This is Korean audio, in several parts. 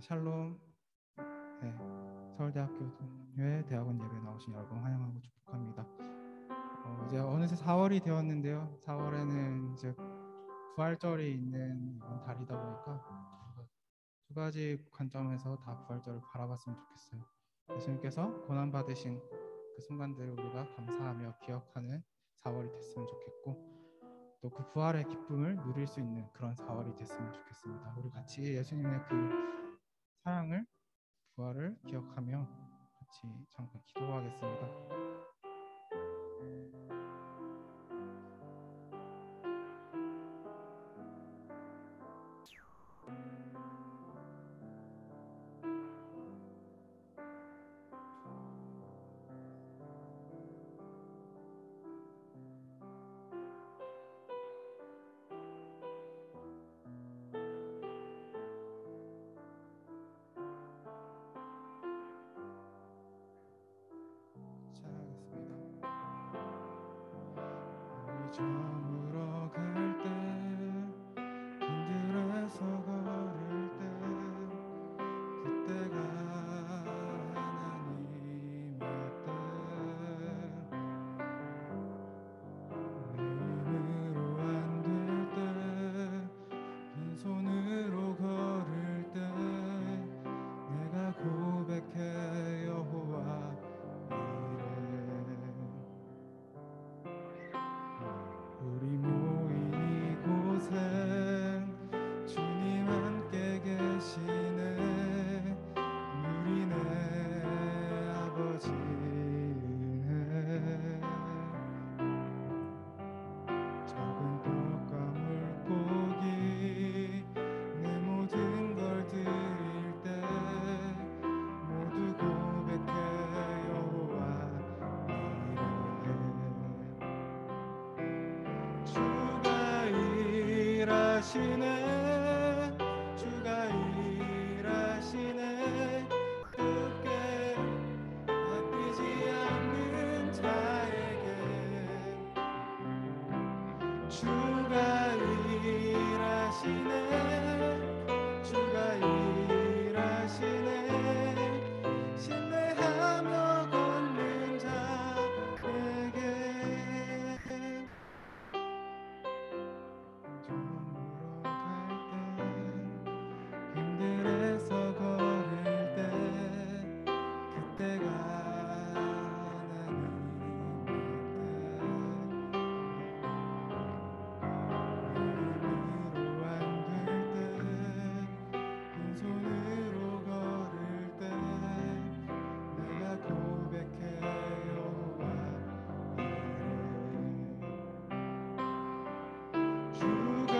샬롬. 네, 서울대학교의 대학원 예배 나오신 여러분 환영하고 축복합니다. 이제 어느새 4월이 되었는데요. 4월에는 이제 부활절이 있는 이번 달이다 보니까 두 가지 관점에서 다 부활절을 바라봤으면 좋겠어요. 예수님께서 고난 받으신 그 순간들을 우리가 감사하며 기억하는 4월이 됐으면 좋겠고, 또 그 부활의 기쁨을 누릴 수 있는 그런 4월이 됐으면 좋겠습니다. 우리 같이 예수님의 그 사랑을, 부활을 기억하며 같이 잠깐 기도하겠습니다. 저물어 갈 때, 길들에서 걸을 때, 그때가 하나님의 때, 내 힘으로 안 될 때, 빈손으로 걸을 때, 내가 고백해 여호와 우리 모인 이곳에 주님 함께 계시네. 누리네 아버지 은혜. 작은 떡과 물고기 내 모든 걸 드릴 때 모두 고백해 여호와 이래. 주가 일하시네. 주가 일하시네. 주께 아끼지 않는 자에게 주가 일하시네. 주가 일하시네. 신뢰하며 걷는 자에게 저물어 갈 때, 힘들어서 걸을 때, 그때가 손으로 걸을 때 내가 고백해 여호와 이래. 주가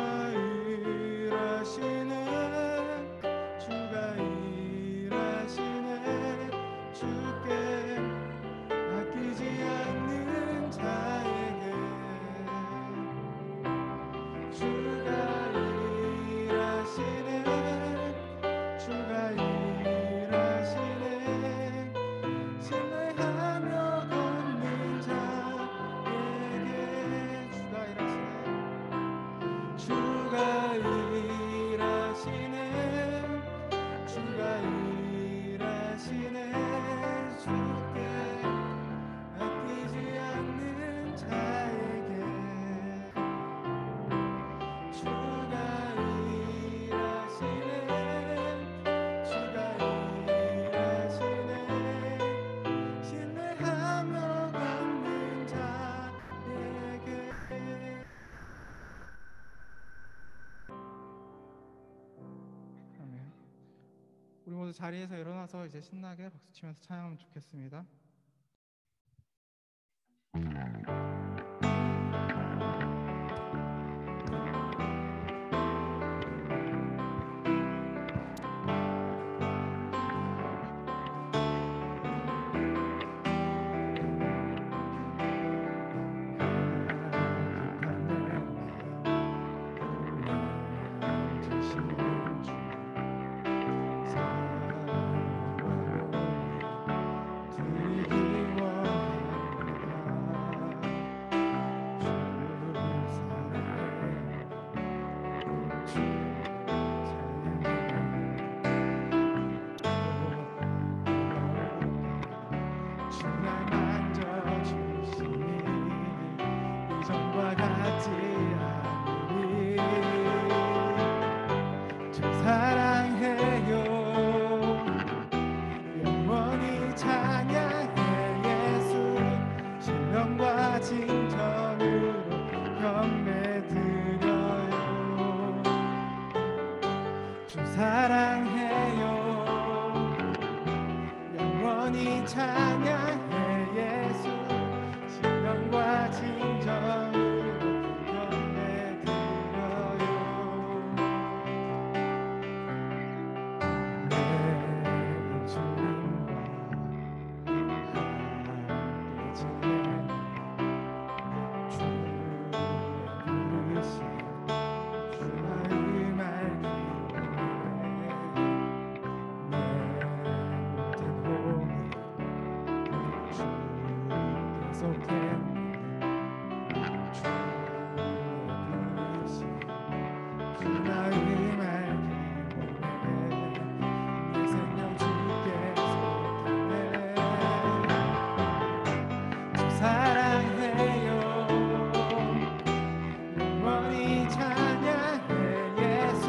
일하시네. 주가 일하시네. 주께 아끼지 않는 자에게 주가 일하시네. 주가 일하시네. 신뢰하며 걷는 자에게 주가 일하시네. 주가 일하시네. 주가 일하시네. 주께 아끼지 않는 자에게 주가 일하시네. 주가 일하시네. 신뢰하며 걷는 자에게. 아멘. 우리 모두 자리에서 일어나서 이제 신나게 박수치면서 찬양하면 좋겠습니다. 주시는 주 사랑으로 사랑해요. 영원히 찬양해 예수. 신령과 진정으로 경배드려요. 내 주님과 함께 지내는 주의 부르심 주의 음악 기도해. 내 모든 몸이 주께 속했네. 주의 부르심 주의 음악 기도해. 내 생명 주께 속했네. 주 사랑해요. 영원히 찬양해 예수.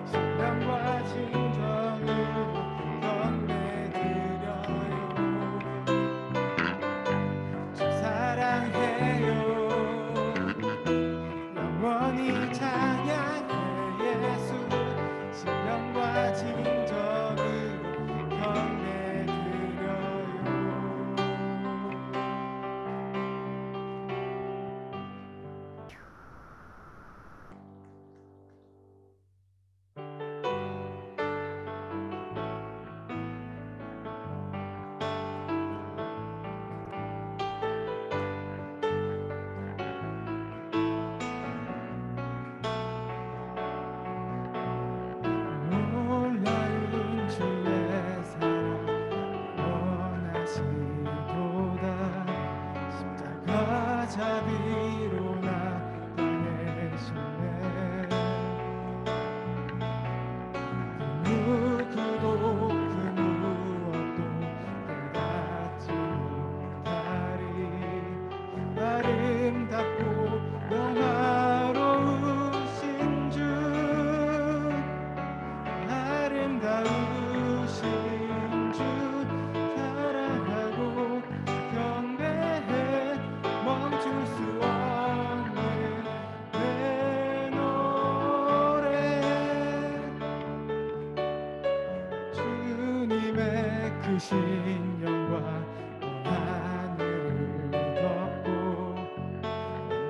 신령과 진정으로 경배드려요. 주 사랑해요. 영원히 찬양해 예수. 신령과 진정으로 경배드려요. 놀라운 주의 사랑 원하시도다. 십자가 자비로 나 떠내셨네. 그 누구도 그 무엇도 깨닫지 못하리. 아름답고 영화로우신 주. 아름다우신 주 사랑하고 경배해. 멈출 수 없는 내 노래. 주님의 크신 영광 하늘을 덮고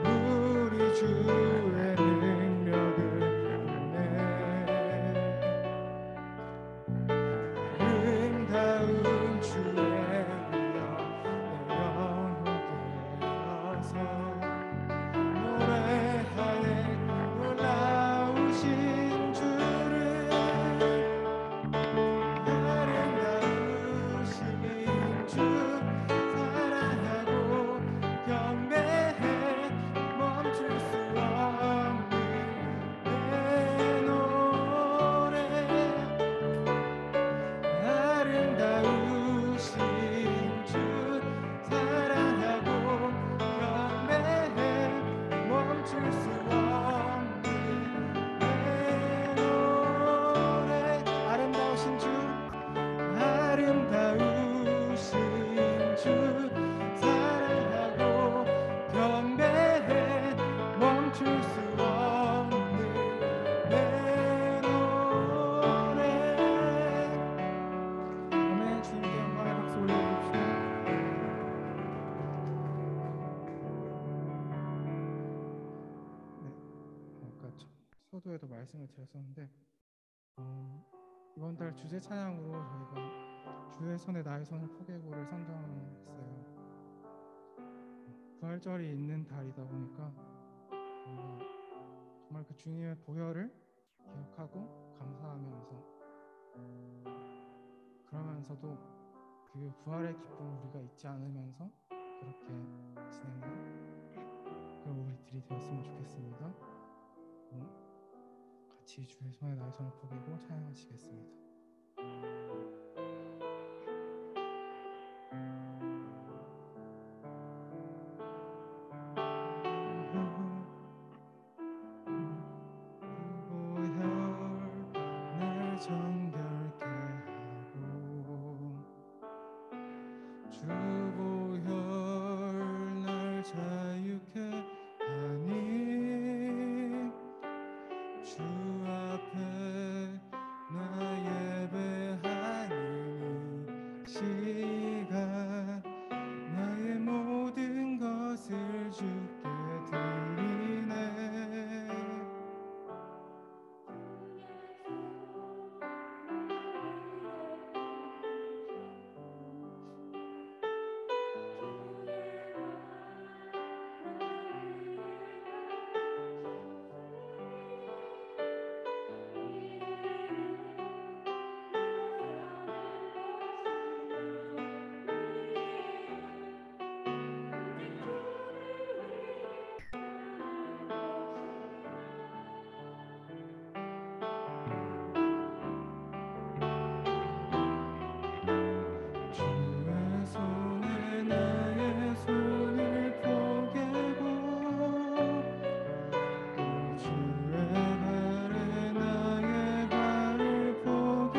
우리 주의 능력을 보내. 아름다운 주의 위엄 내 영혼 깨어서 노래하네. 놀라우신 주를. 아름다우신 주 사랑하고 경배해. 멈출 수 없는 내 노래. 아름다우신 주 사랑하고 경배해. 멈출 수 없는 내 노래. 아름다우신 주. 아름다우신 주 사랑하고 경배해. 멈출 수 없는 내 노래. 아멘. 주님께 영광의 박수 올려주십시오. 네, 아까 서두에도 말씀을 드렸었는데 이번 달 주제 찬양으로 저희가 주의 손에 나의 손을 포개고를 선정했어요. 부활절이 있는 달이다 보니까 정말 그 주님의 보혈을 기억하고 감사하면서, 그러면서도 그 부활의 기쁨을 우리가 잊지 않으면서 그렇게 지내는 그런 우리들이 되었으면 좋겠습니다. 같이 주의 손에 나의 손을 포개고 찬양하시겠습니다. 정결케 하고 주 보혈 날 자유케 하니 주 앞에 나 예배하는 이 시간 나의 모든 것을 주께 드리네. 주의 손에 나의 손을 포개고 또 주의 발에 나의 발을 포개어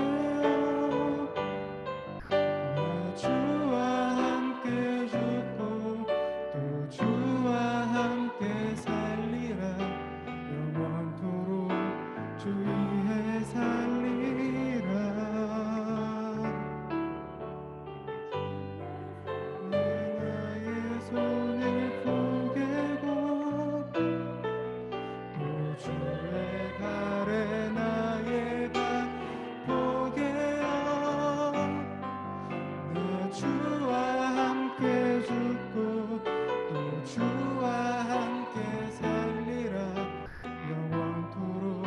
나 주와 함께 죽고 또 주와 함께 살리라. 영원토록 주 위에 살리라. 나의 손을 포개고 또 주의 발에 나의 발 포개어 나 주와 함께 죽고 또 주와 함께 살리라. 영원토록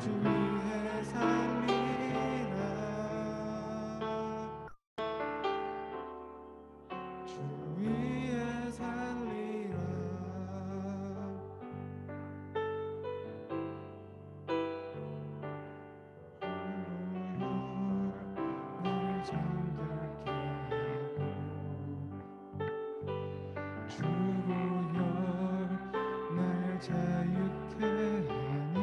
주 위에 살리라. 주 위에 살리라. 날 잠들게 하고 주보혈 날 자유케 하니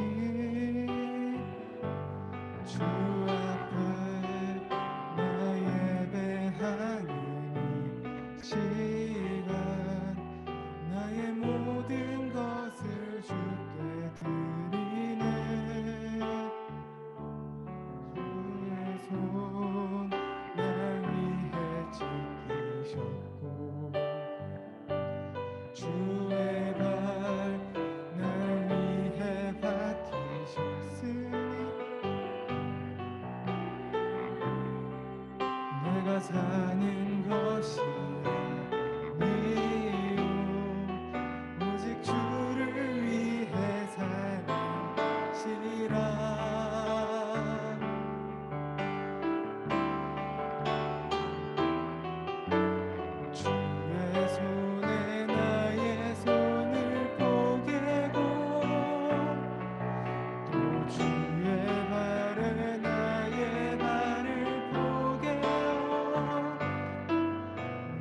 주 앞에 나 예배하는 이 시간 나의 모든 것을 주께 드리네. 주의 손 날 위해 지키셨고 주의 발 날 위해 밝히셨으니 내가 사는 것이 아니요 오직 주를 위해 사는 시라. 주의 손에 나의 손을 포개고 또 주의 발에 나의 발을 포개어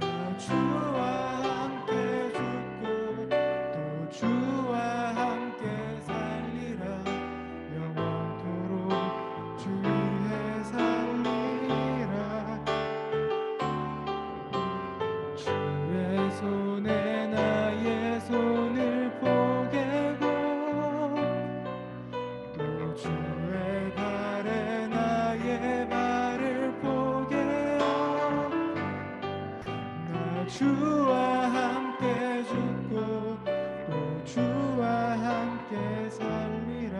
나 주와 함께 죽고 또 주와 함께 살리라. 영원토록 주 위에 살리라. 주의 손에 나의 손을 포개고 또 주의 발에 나의 발을 포개어 나 주와 함께 죽고 또 주와 함께 살리라.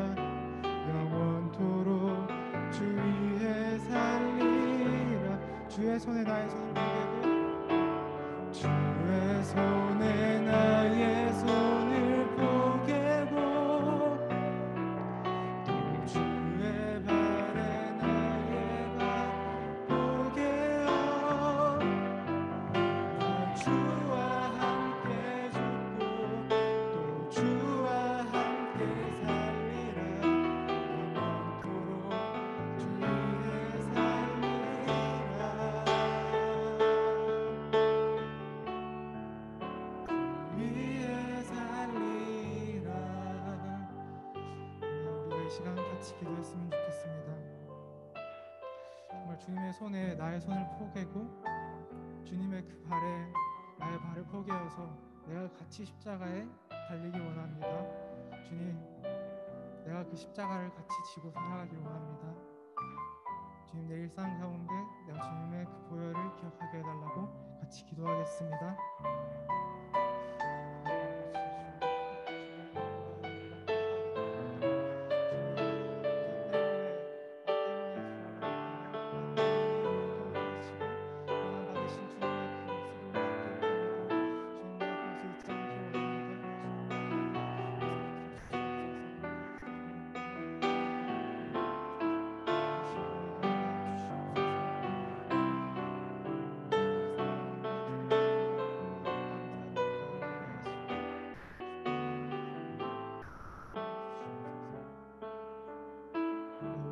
영원토록 주 위에 살리라. 주의 손에 나의 손을 포개고 주의 손에 나의 손을 포개고 또 주의 발에 나의 발 포개어 나 주와 함께 죽고 또 주와 함께 살리라. 영원토록 주 위에 살리라. 위에 살리라. 우리 이 시간 같이 기도했으면 좋겠습니다. 정말 주님의 손에 나의 손을 포개고 주님의 그 발에 나의 발을 포개어서 내가 같이 십자가에 달리기 원합니다. 주님, 내가 그 십자가를 같이 지고 살아가길 원합니다. 주님 내 일상 가운데 내가 주님의 그 보혈을 기억하게 해달라고 같이 기도하겠습니다.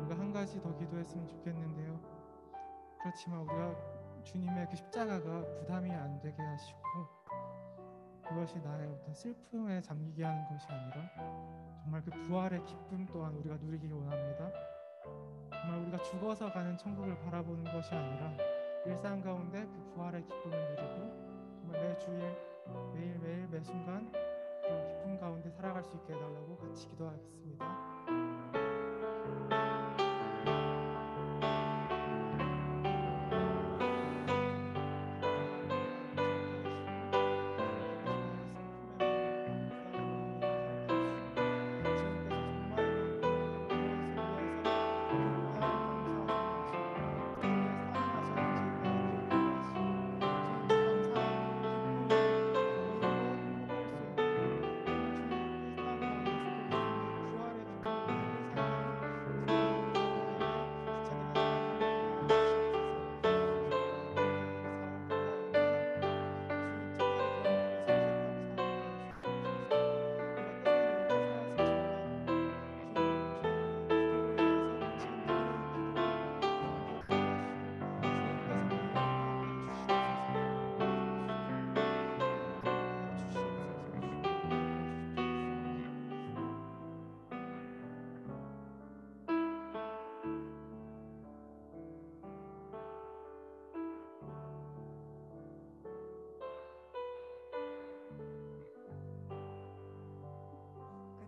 우리가 한 가지 더 기도했으면 좋겠는데요. 그렇지만 우리가 주님의 그 십자가가 부담이 안 되게 하시고 그것이 나의 어떤 슬픔에 잠기게 하는 것이 아니라 정말 그 부활의 기쁨 또한 우리가 누리기 원합니다. 정말 우리가 죽어서 가는 천국을 바라보는 것이 아니라 일상 가운데 그 부활의 기쁨을 누리고 정말 매 주일 매일매일 매 순간 그 기쁨 가운데 살아갈 수 있게 해달라고 같이 기도하겠습니다.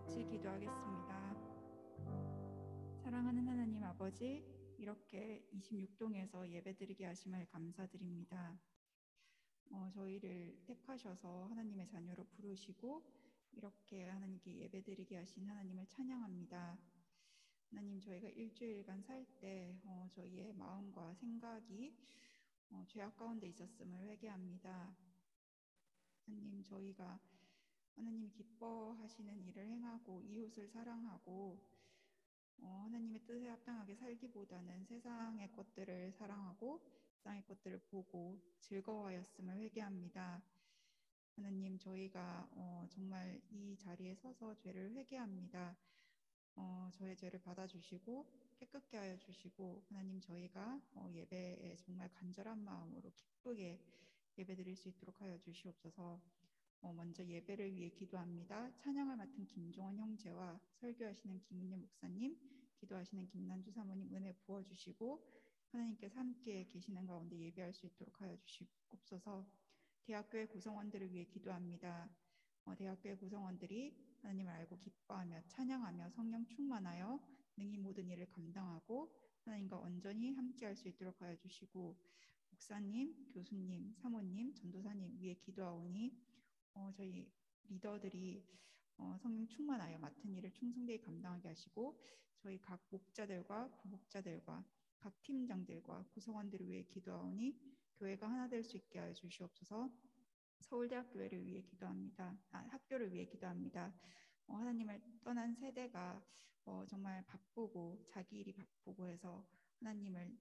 같이 기도하겠습니다. 사랑하는 하나님 아버지, 이렇게 26동에서 예배드리게 하심을 감사드립니다. 저희를 택하셔서 하나님의 자녀로 부르시고 이렇게 하나님께 예배드리게 하신 하나님을 찬양합니다. 하나님, 저희가 일주일간 살 때 저희의 마음과 생각이 죄악 가운데 있었음을 회개합니다. 하나님, 저희가 하나님이 기뻐하시는 일을 행하고 이웃을 사랑하고 하나님의 뜻에 합당하게 살기보다는 세상의 것들을 사랑하고 세상의 것들을 보고 즐거워하였음을 회개합니다. 하나님, 저희가 정말 이 자리에 서서 죄를 회개합니다. 저의 죄를 받아주시고 깨끗게 하여 주시고 하나님, 저희가 예배에 정말 간절한 마음으로 기쁘게 예배드릴 수 있도록 하여 주시옵소서. 먼저 예배를 위해 기도합니다. 찬양을 맡은 김종원 형제와 설교하시는 김은혜 목사님, 기도하시는 김난주 사모님 은혜 부어주시고 하나님께서 함께 계시는 가운데 예배할 수 있도록 하여 주시옵소서. 대학교의 구성원들을 위해 기도합니다. 대학교의 구성원들이 하나님을 알고 기뻐하며 찬양하며 성령 충만하여 능히 모든 일을 감당하고 하나님과 온전히 함께할 수 있도록 하여 주시고, 목사님, 교수님, 사모님, 전도사님 위해 기도하오니 저희 리더들이 성령 충만하여 맡은 일을 충성되게 감당하게 하시고, 저희 각 목자들과 부목자들과 각 팀장들과 구성원들을 위해 기도하오니 교회가 하나 될 수 있게 하여 주시옵소서. 서울대학교회를 위해 기도합니다. 학교를 위해 기도합니다. 하나님을 떠난 세대가 정말 바쁘고 자기 일이 바쁘고 해서 하나님을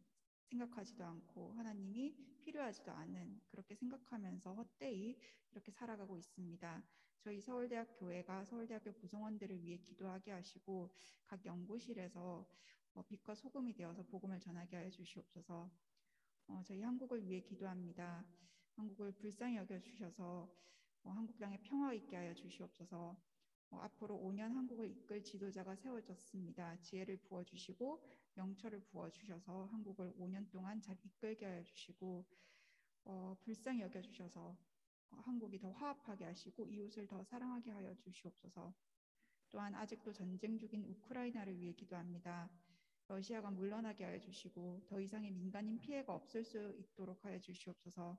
생각하지도 않고 하나님이 필요하지도 않은, 그렇게 생각하면서 헛되이 이렇게 살아가고 있습니다. 저희 서울대학 교회가 서울대학교 구성원들을 위해 기도하게 하시고 각 연구실에서 빛과 소금이 되어서 복음을 전하게 하여 주시옵소서. 저희 한국을 위해 기도합니다. 한국을 불쌍히 여겨주셔서 한국 땅에 평화 있게 하여 주시옵소서. 앞으로 5년 한국을 이끌 지도자가 세워졌습니다. 지혜를 부어주시고 명철을 부어주셔서 한국을 5년 동안 잘 이끌게 하여 주시고 불쌍히 여겨주셔서 한국이 더 화합하게 하시고 이웃을 더 사랑하게 하여 주시옵소서. 또한 아직도 전쟁 중인 우크라이나를 위해 기도합니다. 러시아가 물러나게 하여 주시고 더 이상의 민간인 피해가 없을 수 있도록 하여 주시옵소서.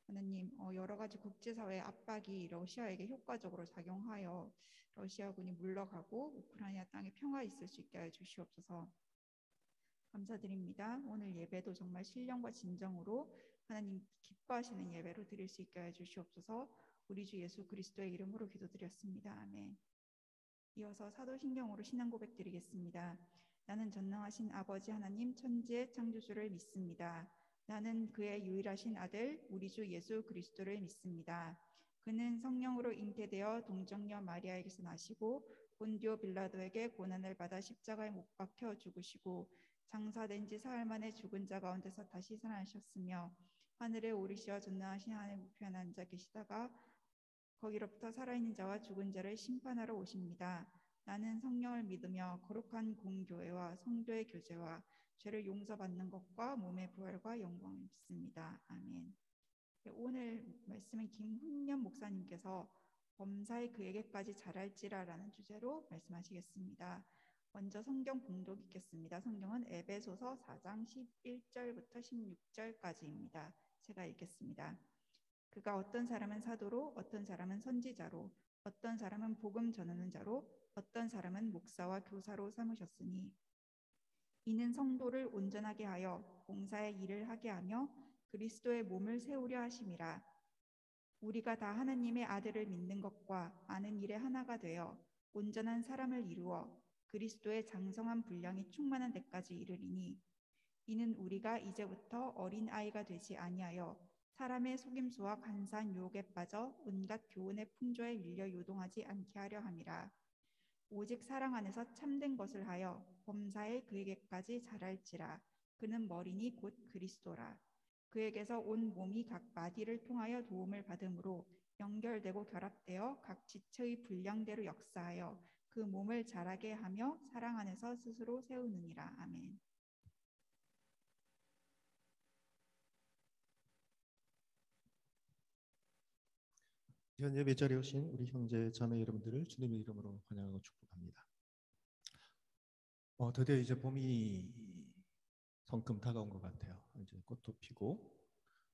하나님, 여러 가지 국제사회의 압박이 러시아에게 효과적으로 작용하여 러시아군이 물러가고 우크라이나 땅에 평화 있을 수 있게 하여 주시옵소서. 감사드립니다. 오늘 예배도 정말 신령과 진정으로 하나님 기뻐하시는 예배로 드릴 수 있게 하여 주시옵소서. 우리 주 예수 그리스도의 이름으로 기도드렸습니다. 아멘. 이어서 사도신경으로 신앙 고백 드리겠습니다. 나는 전능하신 아버지 하나님 천지의 창조주를 믿습니다. 나는 그의 유일하신 아들 우리 주 예수 그리스도를 믿습니다. 그는 성령으로 잉태되어 동정녀 마리아에게서 나시고 본디오 빌라도에게 고난을 받아 십자가에 못 박혀 죽으시고 장사된 지 사흘 만에 죽은 자 가운데서 다시 살아나셨으며 하늘에 오르시어 전능하신 하나님 우편에 앉아 계시다가 거기로부터 살아있는 자와 죽은 자를 심판하러 오십니다. 나는 성령을 믿으며 거룩한 공교회와 성도의 교제와 죄를 용서받는 것과 몸의 부활과 영광을 믿습니다. 아멘. 오늘 말씀은 김훈년 목사님께서 범사에 그에게까지 잘할지라라는 주제로 말씀하시겠습니다. 먼저 성경 봉독 읽겠습니다. 성경은 에베소서 4장 11절부터 16절까지입니다. 제가 읽겠습니다. 그가 어떤 사람은 사도로, 어떤 사람은 선지자로, 어떤 사람은 복음 전하는 자로, 어떤 사람은 목사와 교사로 삼으셨으니 이는 성도를 온전하게 하여 봉사의 일을 하게 하며 그리스도의 몸을 세우려 하심이라. 우리가 다 하나님의 아들을 믿는 것과 아는 일에 하나가 되어 온전한 사람을 이루어 그리스도의 장성한 분량이 충만한 데까지 이르리니 이는 우리가 이제부터 어린 아이가 되지 아니하여 사람의 속임수와 간사한 유혹에 빠져 온갖 교훈의 풍조에 밀려 요동하지 않게 하려 함이라. 오직 사랑 안에서 참된 것을 하여 범사에 그에게까지 자랄지라. 그는 머리니 곧 그리스도라. 그에게서 온 몸이 각 마디를 통하여 도움을 받음으로 연결되고 결합되어 각 지체의 분량대로 역사하여 그 몸을 자라게 하며 사랑 안에서 스스로 세우느니라. 아멘. 현 예배 자리에 오신 우리 형제 자매 여러분들을 주님의 이름으로 환영하고 축복합니다. 드디어 이제 봄이 성큼 다가온 것 같아요. 이제 꽃도 피고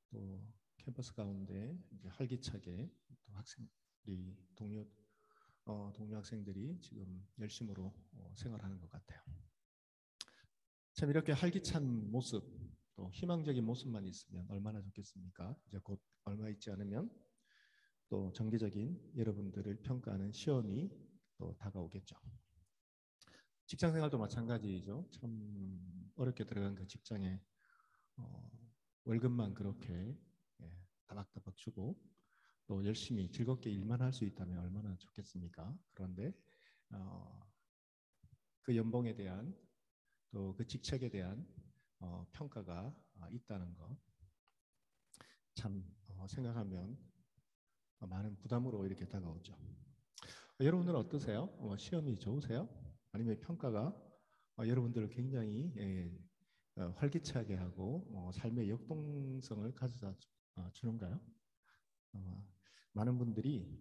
또 캠퍼스 가운데 이제 활기차게 또 학생들이 동료 학생들이 지금 열심으로 생활하는 것 같아요. 참 이렇게 활기찬 모습 또 희망적인 모습만 있으면 얼마나 좋겠습니까? 이제 곧 얼마 있지 않으면 또 정기적인 여러분들을 평가하는 시험이 또 다가오겠죠. 직장 생활도 마찬가지죠. 참 어렵게 들어간 그 직장에 월급만 그렇게 따박따박 주고 또 열심히 즐겁게 일만 할 수 있다면 얼마나 좋겠습니까? 그런데 그 연봉에 대한 또 그 직책에 대한 평가가 있다는 것 참 생각하면 많은 부담으로 이렇게 다가오죠. 여러분들은 어떠세요? 시험이 좋으세요? 아니면 평가가 여러분들을 굉장히 활기차게 하고 삶의 역동성을 가져다 주는가요? 많은 분들이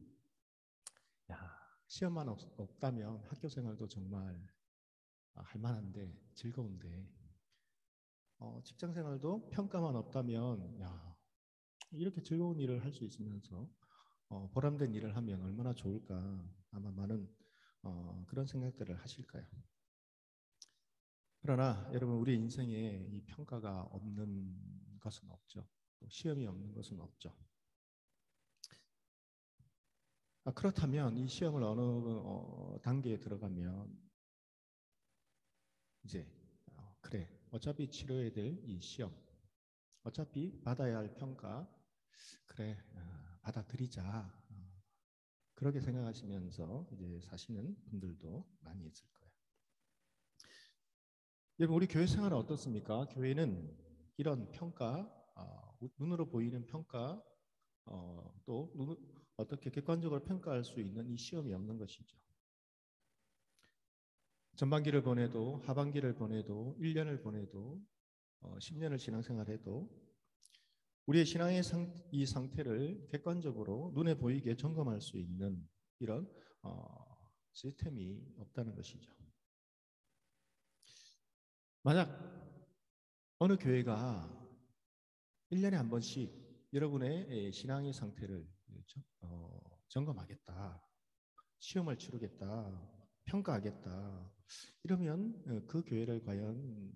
시험만 없다면 학교 생활도 정말 할 만한데 즐거운데 직장 생활도 평가만 없다면 이렇게 즐거운 일을 할 수 있으면서 보람된 일을 하면 얼마나 좋을까 아마 많은 그런 생각들을 하실 거예요. 그러나 여러분 우리 인생에 이 평가가 없는 것은 없죠. 또 시험이 없는 것은 없죠. 그렇다면 이 시험을 어느 단계에 들어가면 이제 그래 어차피 치러야 될 이 시험 어차피 받아야 할 평가 그래 받아들이자 그렇게 생각하시면서 이제 사시는 분들도 많이 있을 거예요. 여러분 우리 교회 생활은 어떻습니까? 교회는 이런 평가 눈으로 보이는 평가 또 어떻게 객관적으로 평가할 수 있는 이 시험이 없는 것이죠. 전반기를 보내도 하반기를 보내도 1년을 보내도 10년을 신앙생활해도 우리의 신앙의 이 상태를 객관적으로 눈에 보이게 점검할 수 있는 이런 시스템이 없다는 것이죠. 만약 어느 교회가 1년에 한 번씩 여러분의 신앙의 상태를 점검하겠다, 시험을 치르겠다, 평가하겠다, 이러면 그 교회를 과연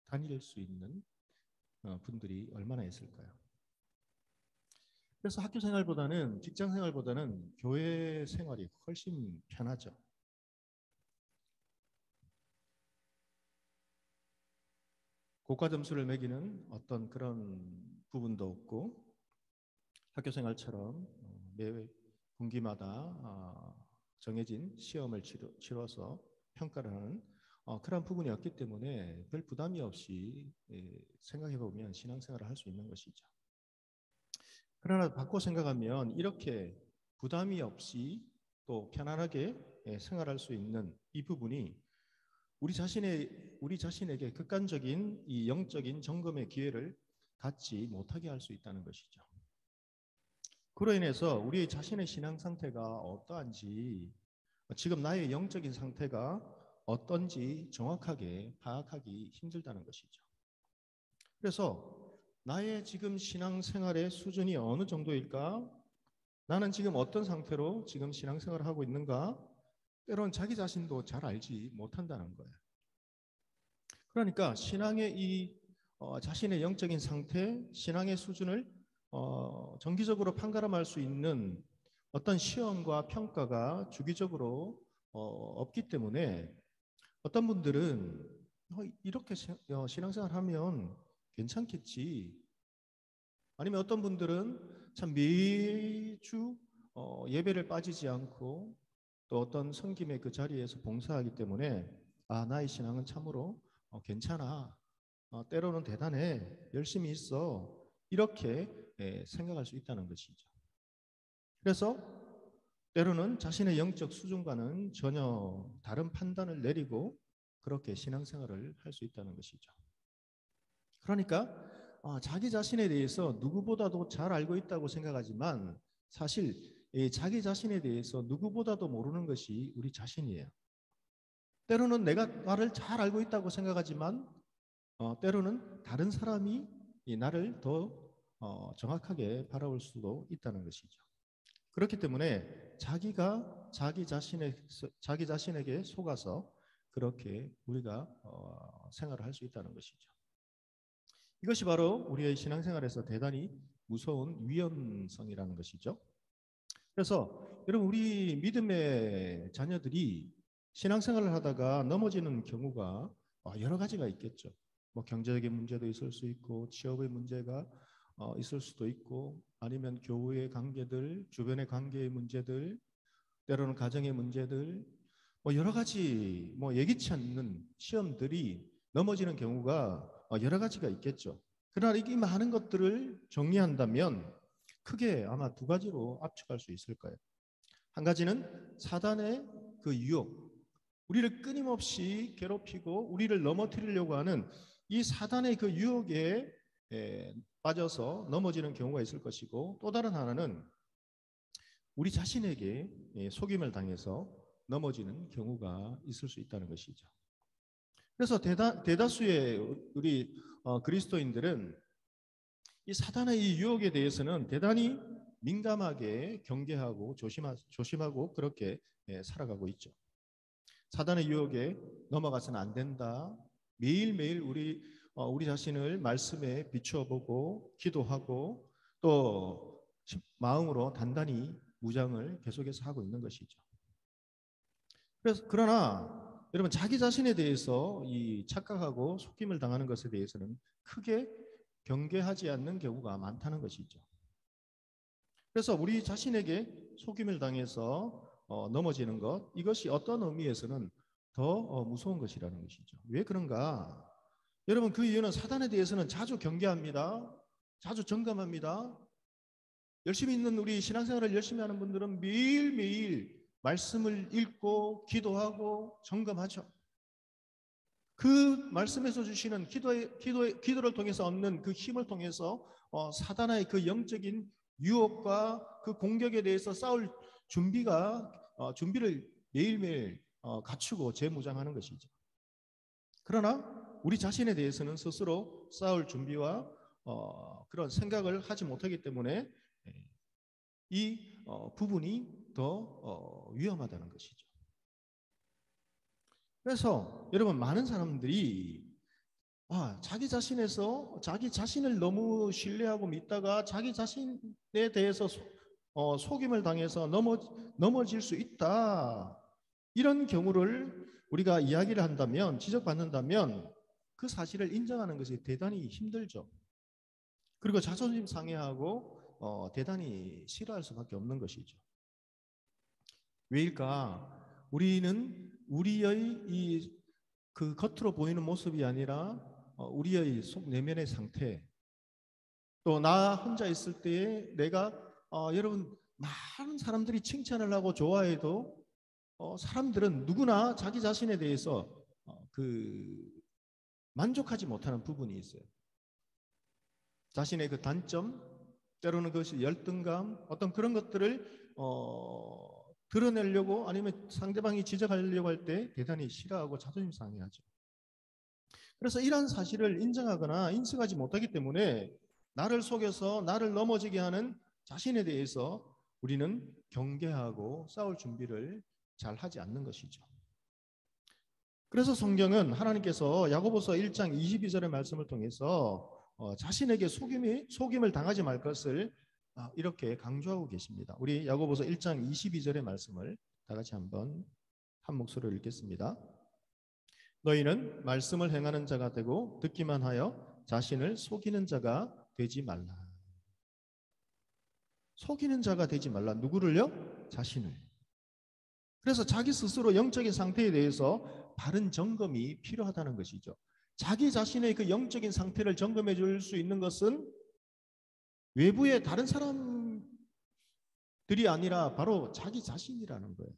다닐 수 있는 분들이 얼마나 있을까요? 그래서 학교 생활보다는, 직장 생활보다는 교회 생활이 훨씬 편하죠. 고가 점수를 매기는 어떤 그런 부분도 없고, 학교 생활처럼 매 분기마다 정해진 시험을 치러서 평가를 하는 그런 부분이 없기 때문에 별 부담이 없이 생각해 보면 신앙생활을 할 수 있는 것이죠. 그러나 바꿔 생각하면 이렇게 부담이 없이 또 편안하게 생활할 수 있는 이 부분이 우리 자신에게 객관적인 이 영적인 점검의 기회를 갖지 못하게 할 수 있다는 것이죠. 그로 인해서 우리 자신의 신앙 상태가 어떠한지, 지금 나의 영적인 상태가 어떤지 정확하게 파악하기 힘들다는 것이죠. 그래서 나의 지금 신앙생활의 수준이 어느 정도일까? 나는 지금 어떤 상태로 지금 신앙생활을 하고 있는가? 때로는 자기 자신도 잘 알지 못한다는 거예요. 그러니까 신앙의 이 자신의 영적인 상태, 신앙의 수준을 정기적으로 판가름할 수 있는 어떤 시험과 평가가 주기적으로 없기 때문에 어떤 분들은 이렇게 신앙생활하면 괜찮겠지. 아니면 어떤 분들은 참 매주 예배를 빠지지 않고 또 어떤 섬김의 그 자리에서 봉사하기 때문에 나의 신앙은 참으로 괜찮아. 때로는 대단해. 열심히 있어. 이렇게 생각할 수 있다는 것이죠. 그래서 때로는 자신의 영적 수준과는 전혀 다른 판단을 내리고 그렇게 신앙생활을 할 수 있다는 것이죠. 그러니까 자기 자신에 대해서 누구보다도 잘 알고 있다고 생각하지만 사실 자기 자신에 대해서 누구보다도 모르는 것이 우리 자신이에요. 때로는 내가 나를 잘 알고 있다고 생각하지만 때로는 다른 사람이 나를 더 정확하게 바라볼 수도 있다는 것이죠. 그렇기 때문에 자기가 자기 자신에게 속아서 그렇게 우리가 생활을 할 수 있다는 것이죠. 이것이 바로 우리의 신앙생활에서 대단히 무서운 위험성이라는 것이죠. 그래서 여러분, 우리 믿음의 자녀들이 신앙생활을 하다가 넘어지는 경우가 여러 가지가 있겠죠. 뭐 경제적인 문제도 있을 수 있고 취업의 문제가 있을 수도 있고 아니면 교우의 관계들, 주변의 관계의 문제들, 때로는 가정의 문제들, 뭐 여러 가지 예기치 않는 시험들이 넘어지는 경우가 여러 가지가 있겠죠. 그러나 이 많은 것들을 정리한다면 크게 아마 두 가지로 압축할 수 있을 거예요. 한 가지는 사단의 그 유혹, 우리를 끊임없이 괴롭히고 우리를 넘어뜨리려고 하는 이 사단의 그 유혹에 빠져서 넘어지는 경우가 있을 것이고, 또 다른 하나는 우리 자신에게 속임을 당해서 넘어지는 경우가 있을 수 있다는 것이죠. 그래서 대다수의 우리 그리스도인들은 이 사단의 이 유혹에 대해서는 대단히 민감하게 경계하고 조심하고 그렇게 살아가고 있죠. 사단의 유혹에 넘어가서는 안 된다. 매일매일 우리 자신을 말씀에 비추어 보고 기도하고 또 마음으로 단단히 무장을 계속해서 하고 있는 것이죠. 그러나 여러분, 자기 자신에 대해서 이 착각하고 속임을 당하는 것에 대해서는 크게 경계하지 않는 경우가 많다는 것이죠. 그래서 우리 자신에게 속임을 당해서 넘어지는 것, 이것이 어떤 의미에서는 더 무서운 것이라는 것이죠. 왜 그런가? 여러분, 그 이유는 사단에 대해서는 자주 경계합니다. 자주 점검합니다. 열심히 있는 우리 신앙생활을 열심히 하는 분들은 매일매일 말씀을 읽고 기도하고 점검하죠. 그 말씀에서 주시는 기도를 통해서 얻는 그 힘을 통해서 사단의 그 영적인 유혹과 그 공격에 대해서 싸울 준비를 매일매일 갖추고 재무장하는 것이죠. 그러나 우리 자신에 대해서는 스스로 싸울 준비와 그런 생각을 하지 못하기 때문에 이 부분이 더 위험하다는 것이죠. 그래서 여러분, 많은 사람들이 자기 자신에서 자기 자신을 너무 신뢰하고 믿다가 자기 자신에 대해서 속임을 당해서 넘어질 수 있다, 이런 경우를 우리가 이야기를 한다면, 지적받는다면 그 사실을 인정하는 것이 대단히 힘들죠. 그리고 자존심 상해하고 대단히 싫어할 수밖에 없는 것이죠. 왜일까? 우리는 우리의 그 겉으로 보이는 모습이 아니라 우리의 속 내면의 상태, 또 나 혼자 있을 때에 내가 여러분, 많은 사람들이 칭찬을 하고 좋아해도 사람들은 누구나 자기 자신에 대해서 만족하지 못하는 부분이 있어요. 자신의 그 단점, 때로는 그것이 열등감, 어떤 그런 것들을 드러내려고, 아니면 상대방이 지적하려고 할 때 대단히 싫어하고 자존심 상해하죠. 그래서 이러한 사실을 인정하거나 인식하지 못하기 때문에 나를 속여서 나를 넘어지게 하는 자신에 대해서 우리는 경계하고 싸울 준비를 잘 하지 않는 것이죠. 그래서 성경은 하나님께서 야고보서 1장 22절의 말씀을 통해서 자신에게 속임을 당하지 말 것을 이렇게 강조하고 계십니다. 우리 야고보서 1장 22절의 말씀을 다 같이 한번 한 목소리로 읽겠습니다. 너희는 말씀을 행하는 자가 되고 듣기만 하여 자신을 속이는 자가 되지 말라. 속이는 자가 되지 말라. 누구를요? 자신을. 그래서 자기 스스로 영적인 상태에 대해서 바른 점검이 필요하다는 것이죠. 자기 자신의 그 영적인 상태를 점검해 줄 수 있는 것은 외부의 다른 사람들이 아니라 바로 자기 자신이라는 거예요.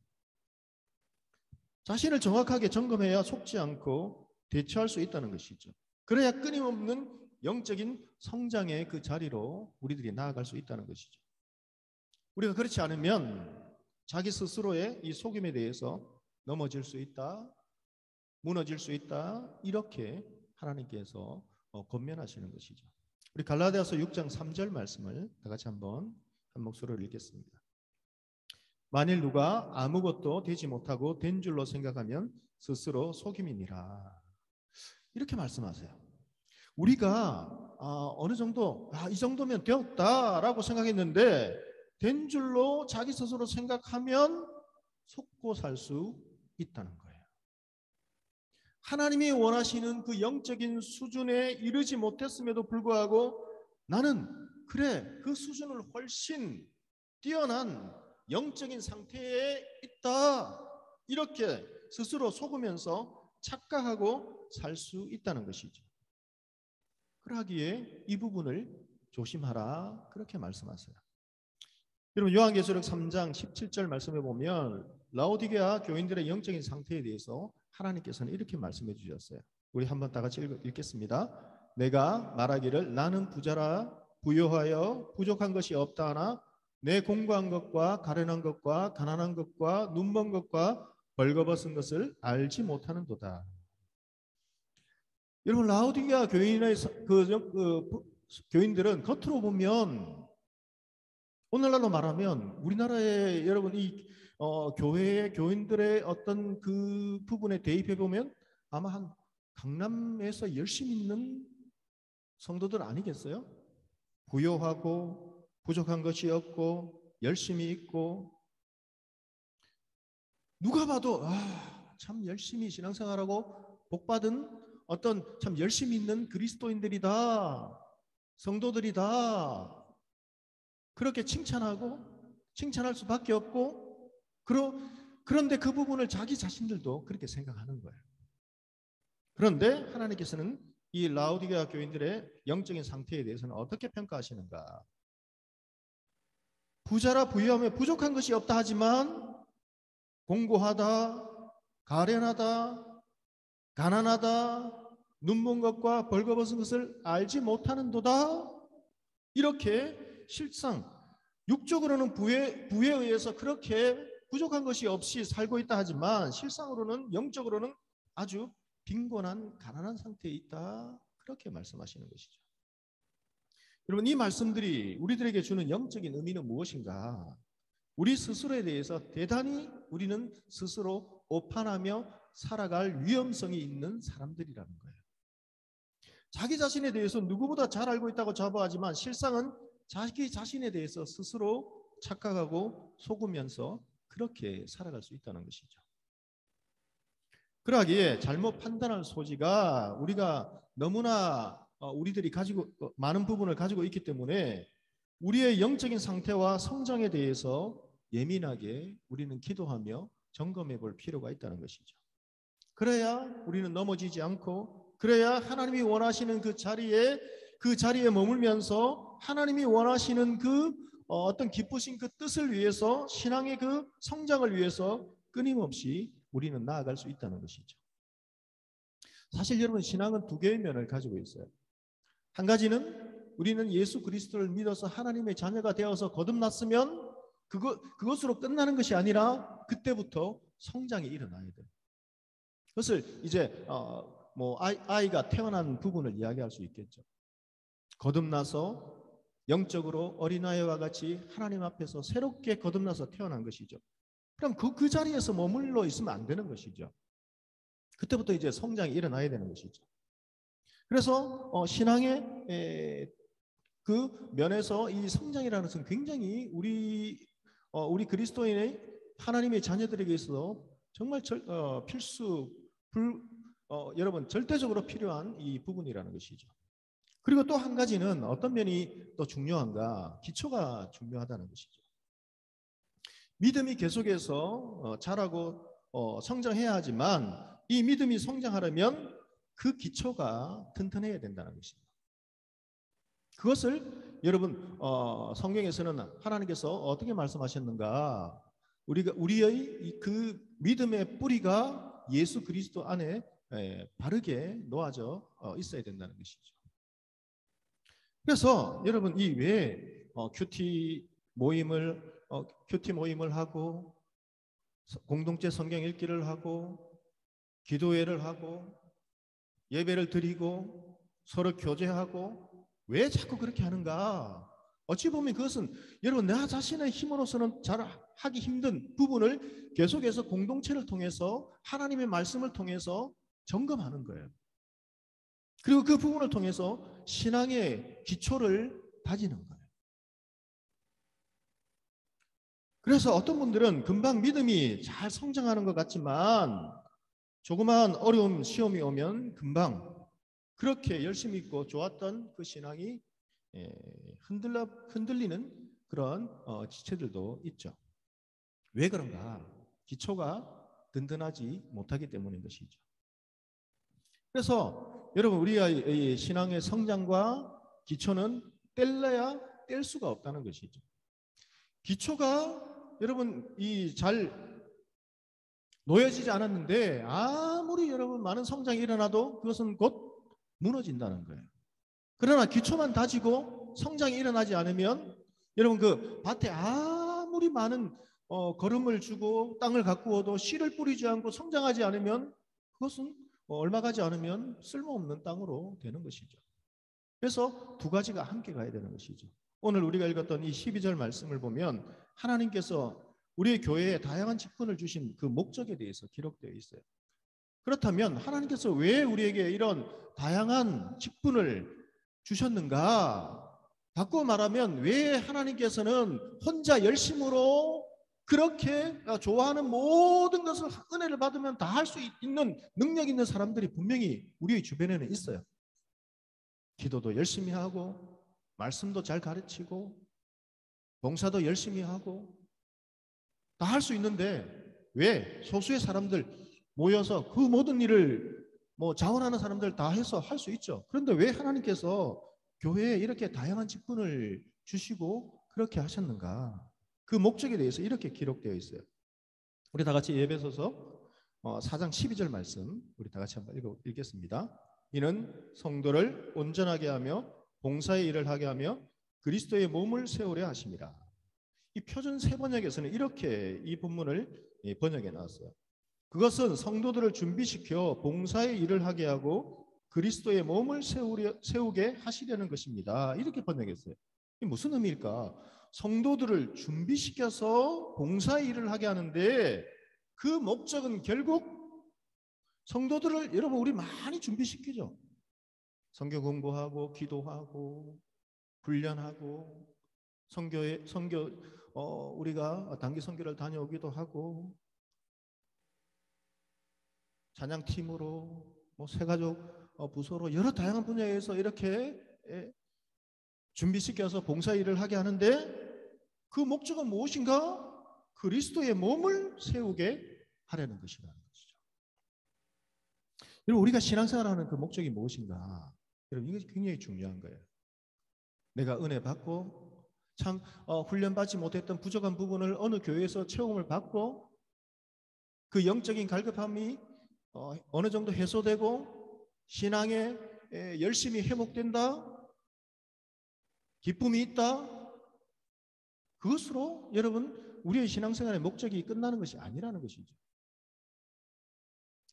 자신을 정확하게 점검해야 속지 않고 대처할 수 있다는 것이죠. 그래야 끊임없는 영적인 성장의 그 자리로 우리들이 나아갈 수 있다는 것이죠. 우리가 그렇지 않으면 자기 스스로의 이 속임에 대해서 넘어질 수 있다, 무너질 수 있다, 이렇게 하나님께서 권면하시는 것이죠. 우리 갈라디아서 6장 3절 말씀을 다 같이 한번 한 목소리로 읽겠습니다. 만일 누가 아무것도 되지 못하고 된 줄로 생각하면 스스로 속임이니라. 이렇게 말씀하세요. 우리가 어느 정도 이 정도면 되었다라고 생각했는데 된 줄로 자기 스스로 생각하면 속고 살 수 있다는 거예요. 하나님이 원하시는 그 영적인 수준에 이르지 못했음에도 불구하고 나는 그 수준을 훨씬 뛰어난 영적인 상태에 있다, 이렇게 스스로 속으면서 착각하고 살 수 있다는 것이죠. 그러기에 이 부분을 조심하라, 그렇게 말씀하세요. 여러분, 요한계시록 3장 17절 말씀해 보면 라오디게아 교인들의 영적인 상태에 대해서 하나님께서는 이렇게 말씀해 주셨어요. 우리 한번 다 같이 읽겠습니다. 내가 말하기를 나는 부자라 부요하여 부족한 것이 없다 하나 내 공고한 것과 가련한 것과 가난한 것과 눈먼 것과 벌거벗은 것을 알지 못하는도다. 여러분, 라오디게아 교인의 교인들은 겉으로 보면, 오늘날로 말하면 우리나라의 여러분 이 교회의 교인들의 어떤 그 부분에 대입해 보면 아마 한 강남에서 열심히 있는 성도들 아니겠어요? 부요하고 부족한 것이 없고 열심히 있고, 누가 봐도 참 열심히 신앙생활하고 복받은 어떤 참 열심히 있는 그리스도인들이다, 성도들이다, 그렇게 칭찬할 수밖에 없고, 그런데 그 부분을 자기 자신들도 그렇게 생각하는 거예요. 그런데 하나님께서는 이 라오디게아 교인들의 영적인 상태에 대해서는 어떻게 평가하시는가? 부자라 부유하며 부족한 것이 없다 하지만 공고하다, 가련하다, 가난하다, 눈먼 것과 벌거벗은 것을 알지 못하는도다. 이렇게 실상 육적으로는 부에 의해서 그렇게 부족한 것이 없이 살고 있다 하지만 실상으로는 영적으로는 아주 빈곤한 가난한 상태에 있다. 그렇게 말씀하시는 것이죠. 여러분, 이 말씀들이 우리들에게 주는 영적인 의미는 무엇인가? 우리 스스로에 대해서 대단히 우리는 스스로 오판하며 살아갈 위험성이 있는 사람들이라는 거예요. 자기 자신에 대해서 누구보다 잘 알고 있다고 자부하지만 실상은 자기 자신에 대해서 스스로 착각하고 속으면서 그렇게 살아갈 수 있다는 것이죠. 그러기에 잘못 판단할 소지가 우리가 너무나 우리들이 가지고 많은 부분을 가지고 있기 때문에 우리의 영적인 상태와 성장에 대해서 예민하게 우리는 기도하며 점검해 볼 필요가 있다는 것이죠. 그래야 우리는 넘어지지 않고, 그래야 하나님이 원하시는 그 자리에 머물면서 하나님이 원하시는 그 어떤 기쁘신 그 뜻을 위해서, 신앙의 그 성장을 위해서 끊임없이 우리는 나아갈 수 있다는 것이죠. 사실 여러분, 신앙은 두 개의 면을 가지고 있어요. 한 가지는 우리는 예수 그리스도를 믿어서 하나님의 자녀가 되어서 거듭났으면 그것으로 끝나는 것이 아니라 그때부터 성장이 일어나야 돼요. 그것을 이제 아이가 태어난 부분을 이야기할 수 있겠죠. 거듭나서 영적으로 어린아이와 같이 하나님 앞에서 새롭게 거듭나서 태어난 것이죠. 그럼 그 자리에서 머물러 있으면 안 되는 것이죠. 그때부터 이제 성장이 일어나야 되는 것이죠. 그래서 신앙의 그 면에서 이 성장이라는 것은 굉장히 우리 그리스도인의 하나님의 자녀들에게 있어서 정말 여러분 절대적으로 필요한 이 부분이라는 것이죠. 그리고 또 한 가지는 어떤 면이 또 중요한가? 기초가 중요하다는 것이죠. 믿음이 계속해서 자라고 성장해야 하지만 이 믿음이 성장하려면 그 기초가 튼튼해야 된다는 것입니다. 그것을 여러분 성경에서는 하나님께서 어떻게 말씀하셨는가? 우리의 그 믿음의 뿌리가 예수 그리스도 안에 바르게 놓아져 있어야 된다는 것이죠. 그래서 여러분, 이 외에 큐티 모임을 하고 공동체 성경 읽기를 하고 기도회를 하고 예배를 드리고 서로 교제하고 왜 자꾸 그렇게 하는가? 어찌 보면 그것은 여러분 나 자신의 힘으로서는 잘 하기 힘든 부분을 계속해서 공동체를 통해서 하나님의 말씀을 통해서 점검하는 거예요. 그리고 그 부분을 통해서 신앙의 기초를 다지는 거예요. 그래서 어떤 분들은 금방 믿음이 잘 성장하는 것 같지만 조그마한 어려움, 시험이 오면 금방 그렇게 열심히 있고 좋았던 그 신앙이 흔들리는 그런 지체들도 있죠. 왜 그런가? 기초가 든든하지 못하기 때문인 것이죠. 그래서 여러분, 우리의 신앙의 성장과 기초는 뗄래야 뗄 수가 없다는 것이죠. 기초가 여러분 잘 놓여지지 않았는데 아무리 여러분 많은 성장이 일어나도 그것은 곧 무너진다는 거예요. 그러나 기초만 다지고 성장이 일어나지 않으면 여러분 그 밭에 아무리 많은 거름을 주고 땅을 가꾸어도 씨를 뿌리지 않고 성장하지 않으면 그것은 얼마 가지 않으면 쓸모없는 땅으로 되는 것이죠. 그래서 두 가지가 함께 가야 되는 것이죠. 오늘 우리가 읽었던 이 12절 말씀을 보면 하나님께서 우리의 교회에 다양한 직분을 주신 그 목적에 대해서 기록되어 있어요. 그렇다면 하나님께서 왜 우리에게 이런 다양한 직분을 주셨는가? 바꾸어 말하면 왜 하나님께서는 혼자 열심으로 그렇게 좋아하는 모든 것을 은혜를 받으면 다 할 수 있는 능력 있는 사람들이 분명히 우리의 주변에는 있어요. 기도도 열심히 하고 말씀도 잘 가르치고 봉사도 열심히 하고 다 할 수 있는데 왜 소수의 사람들 모여서 그 모든 일을 자원하는 사람들 다 해서 할 수 있죠. 그런데 왜 하나님께서 교회에 이렇게 다양한 직분을 주시고 그렇게 하셨는가? 그 목적에 대해서 이렇게 기록되어 있어요. 우리 다 같이 에베소서 4장 12절 말씀 우리 다 같이 한번 읽겠습니다. 이는 성도를 온전하게 하며 봉사의 일을 하게 하며 그리스도의 몸을 세우려 하심이라. 이 표준 세 번역에서는 이렇게 이 본문을 번역해 놨어요. 그것은 성도들을 준비시켜 봉사의 일을 하게 하고 그리스도의 몸을 세우게 하시려는 것입니다. 이렇게 번역했어요. 이게 무슨 의미일까? 성도들을 준비시켜서 봉사의 일을 하게 하는데 그 목적은 결국 성도들을 여러분 우리 많이 준비시키죠. 성경 공부하고 기도하고 훈련하고 우리가 단기 선교를 다녀오기도 하고 찬양팀으로 새가족 부서로 여러 다양한 분야에서 이렇게 준비시켜서 봉사 일을 하게 하는데 그 목적은 무엇인가? 그리스도의 몸을 세우게 하려는 것이라는 것이죠. 여러분 우리가 신앙생활하는 그 목적이 무엇인가? 여러분 이게 굉장히 중요한 거예요. 내가 은혜 받고 참 훈련받지 못했던 부족한 부분을 어느 교회에서 체험을 받고 그 영적인 갈급함이 어느 정도 해소되고 신앙에 열심히 회복된다, 기쁨이 있다. 그것으로 여러분 우리의 신앙생활의 목적이 끝나는 것이 아니라는 것이죠.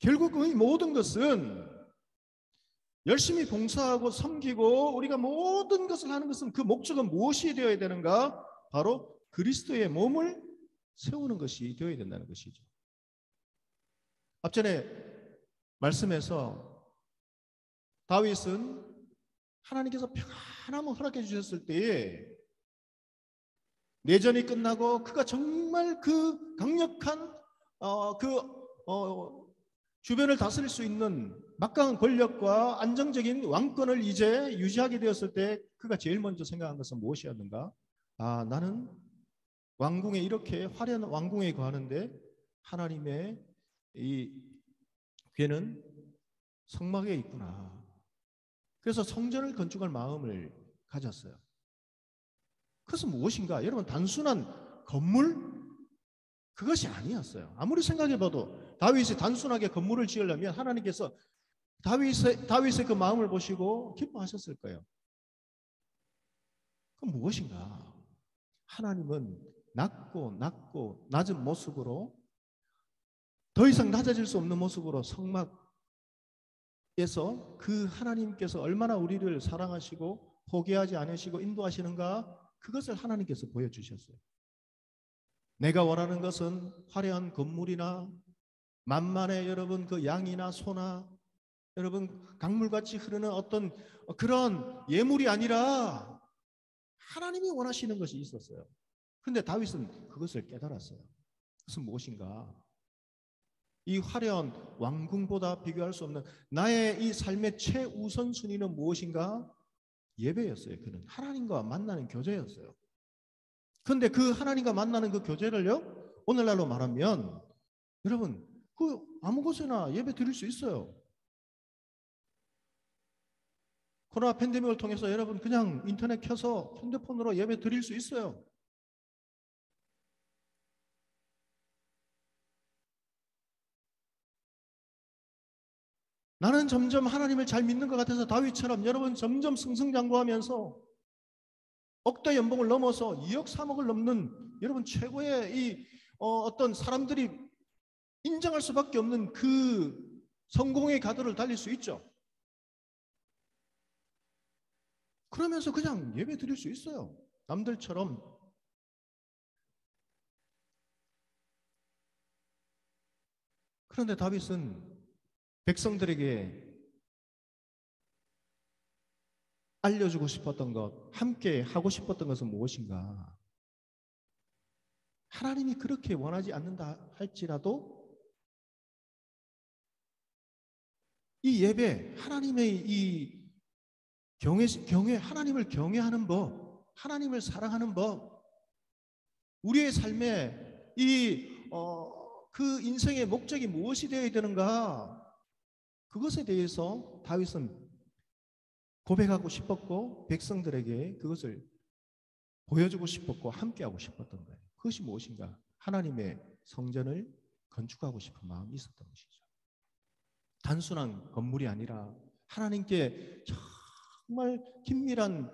결국 이 모든 것은 열심히 봉사하고 섬기고 우리가 모든 것을 하는 것은 그 목적은 무엇이 되어야 되는가? 바로 그리스도의 몸을 세우는 것이 되어야 된다는 것이죠. 앞전에 말씀에서 다윗은 하나님께서 평안함을 허락해 주셨을 때에 내전이 끝나고 그가 정말 그 강력한 주변을 다스릴 수 있는 막강한 권력과 안정적인 왕권을 이제 유지하게 되었을 때 그가 제일 먼저 생각한 것은 무엇이었는가? 나는 왕궁에 이렇게 화려한 왕궁에 거하는데 하나님의 이 괴는 성막에 있구나. 그래서 성전을 건축할 마음을 가졌어요. 그것은 무엇인가? 여러분 단순한 건물? 그것이 아니었어요. 아무리 생각해봐도 다윗이 단순하게 건물을 지으려면 하나님께서 다윗의 그 마음을 보시고 기뻐하셨을 거예요. 그건 무엇인가? 하나님은 낮고 낮은 모습으로 더 이상 낮아질 수 없는 모습으로 성막에서 그 하나님께서 얼마나 우리를 사랑하시고 포기하지 않으시고 인도하시는가 그것을 하나님께서 보여주셨어요. 내가 원하는 것은 화려한 건물이나 만만의 여러분 그 양이나 소나 여러분 강물같이 흐르는 어떤 그런 예물이 아니라 하나님이 원하시는 것이 있었어요. 그런데 다윗은 그것을 깨달았어요. 그것은 무엇인가? 이 화려한 왕궁보다 비교할 수 없는 나의 이 삶의 최우선 순위는 무엇인가? 예배였어요. 그는 하나님과 만나는 교제였어요. 그런데 그 하나님과 만나는 그 교제를요 오늘날로 말하면 여러분 그 아무 곳에나 예배 드릴 수 있어요. 코로나 팬데믹을 통해서 여러분 그냥 인터넷 켜서 핸드폰으로 예배 드릴 수 있어요. 나는 점점 하나님을 잘 믿는 것 같아서 다윗처럼 여러분 점점 승승장구하면서 억대 연봉을 넘어서 2억 3억을 넘는 여러분 최고의 이 어떤 사람들이 인정할 수밖에 없는 그 성공의 가도를 달릴 수 있죠. 그러면서 그냥 예배 드릴 수 있어요. 남들처럼. 그런데 다윗은 백성들에게 알려주고 싶었던 것, 함께 하고 싶었던 것은 무엇인가? 하나님이 그렇게 원하지 않는다 할지라도 이 예배, 하나님의 이 경외, 하나님을 경외하는 법, 하나님을 사랑하는 법, 우리의 삶에 그 인생의 목적이 무엇이 되어야 되는가? 그것에 대해서 다윗은 고백하고 싶었고 백성들에게 그것을 보여주고 싶었고 함께하고 싶었던 거예요. 그것이 무엇인가? 하나님의 성전을 건축하고 싶은 마음이 있었던 것이죠. 단순한 건물이 아니라 하나님께 정말 긴밀한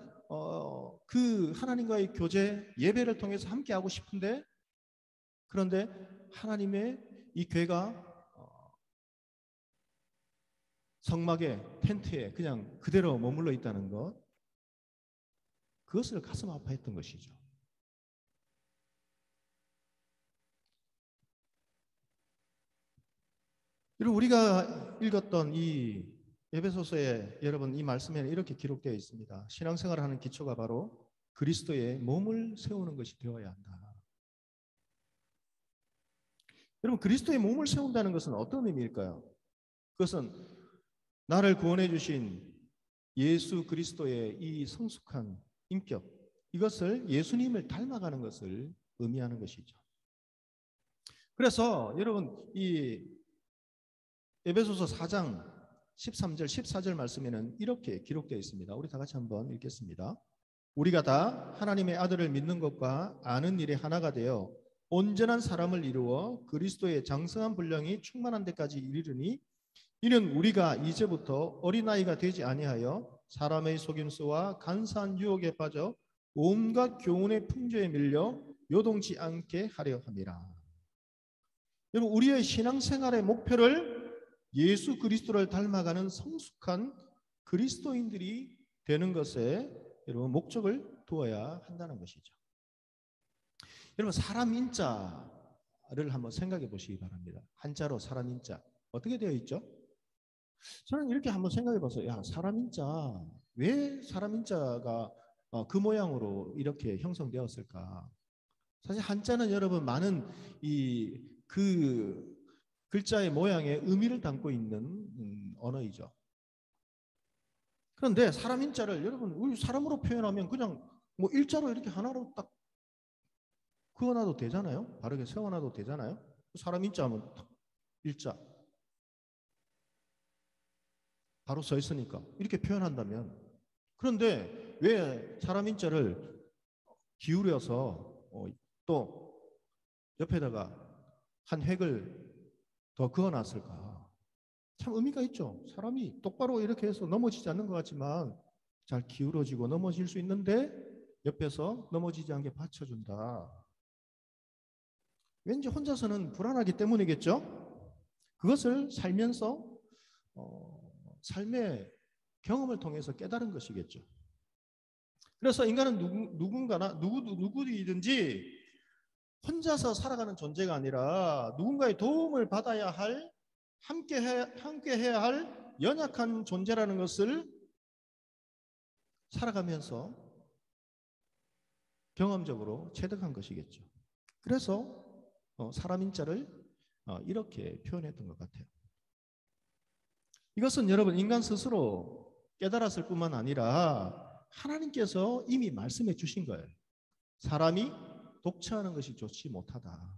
그 하나님과의 교제, 예배를 통해서 함께하고 싶은데 그런데 하나님의 이 궤가 성막에 텐트에 그냥 그대로 머물러 있다는 것, 그것을 가슴 아파했던 것이죠. 여러분, 우리가 읽었던 이 에베소서에 여러분 이 말씀에는 이렇게 기록되어 있습니다. 신앙생활을 하는 기초가 바로 그리스도의 몸을 세우는 것이 되어야 한다. 여러분, 그리스도의 몸을 세운다는 것은 어떤 의미일까요? 그것은 나를 구원해 주신 예수 그리스도의 이 성숙한 인격, 이것을 예수님을 닮아가는 것을 의미하는 것이죠. 그래서 여러분, 이 에베소서 4장 13절 14절 말씀에는 이렇게 기록되어 있습니다. 우리 다 같이 한번 읽겠습니다. 우리가 다 하나님의 아들을 믿는 것과 아는 일에 하나가 되어 온전한 사람을 이루어 그리스도의 장성한 분량이 충만한 데까지 이르르니, 이는 우리가 이제부터 어린아이가 되지 아니하여 사람의 속임수와 간사한 유혹에 빠져 온갖 교훈의 풍조에 밀려 요동치 않게 하려 함이라. 여러분, 우리의 신앙생활의 목표를 예수 그리스도를 닮아가는 성숙한 그리스도인들이 되는 것에 여러분 목적을 두어야 한다는 것이죠. 여러분, 사람 인자를 한번 생각해 보시기 바랍니다. 한자로 사람 인자 어떻게 되어 있죠? 저는 이렇게 한번 생각해 봤어요. 야, 사람 인자, 왜 사람 인자가 그 모양으로 이렇게 형성되었을까? 사실 한자는 여러분 많은 그 글자의 모양에 의미를 담고 있는 언어이죠. 그런데 사람 인자를 여러분 우리 사람으로 표현하면 그냥 뭐 일자로 이렇게 하나로 딱 그어놔도 되잖아요. 바르게 세워놔도 되잖아요. 사람 인자 하면 딱 일자 바로 서 있으니까 이렇게 표현한다면, 그런데 왜 사람 인자를 기울여서 또 옆에다가 한 획을 더 그어놨을까? 참 의미가 있죠. 사람이 똑바로 이렇게 해서 넘어지지 않는 것 같지만 잘 기울어지고 넘어질 수 있는데 옆에서 넘어지지 않게 받쳐준다. 왠지 혼자서는 불안하기 때문이겠죠. 그것을 살면서 삶의 경험을 통해서 깨달은 것이겠죠. 그래서 인간은 누구든지 혼자서 살아가는 존재가 아니라 누군가의 도움을 받아야 할, 함께 해야 할 연약한 존재라는 것을 살아가면서 경험적으로 체득한 것이겠죠. 그래서 사람 인자를 이렇게 표현했던 것 같아요. 이것은 여러분 인간 스스로 깨달았을 뿐만 아니라 하나님께서 이미 말씀해 주신 거예요. 사람이 독처하는 것이 좋지 못하다,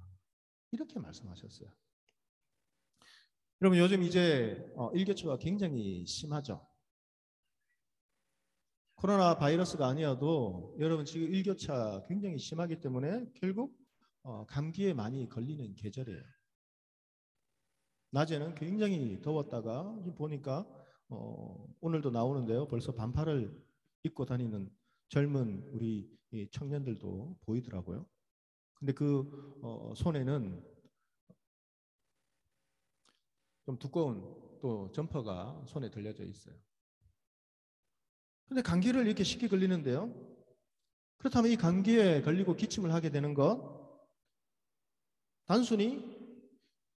이렇게 말씀하셨어요. 여러분, 요즘 이제 일교차가 굉장히 심하죠. 코로나 바이러스가 아니어도 여러분 지금 일교차 굉장히 심하기 때문에 결국 감기에 많이 걸리는 계절이에요. 낮에는 굉장히 더웠다가 보니까 오늘도 나오는데요, 벌써 반팔을 입고 다니는 젊은 우리 청년들도 보이더라고요. 근데 그 손에는 좀 두꺼운 또 점퍼가 손에 들려져 있어요. 근데 감기를 이렇게 쉽게 걸리는데요. 그렇다면 이 감기에 걸리고 기침을 하게 되는 것, 단순히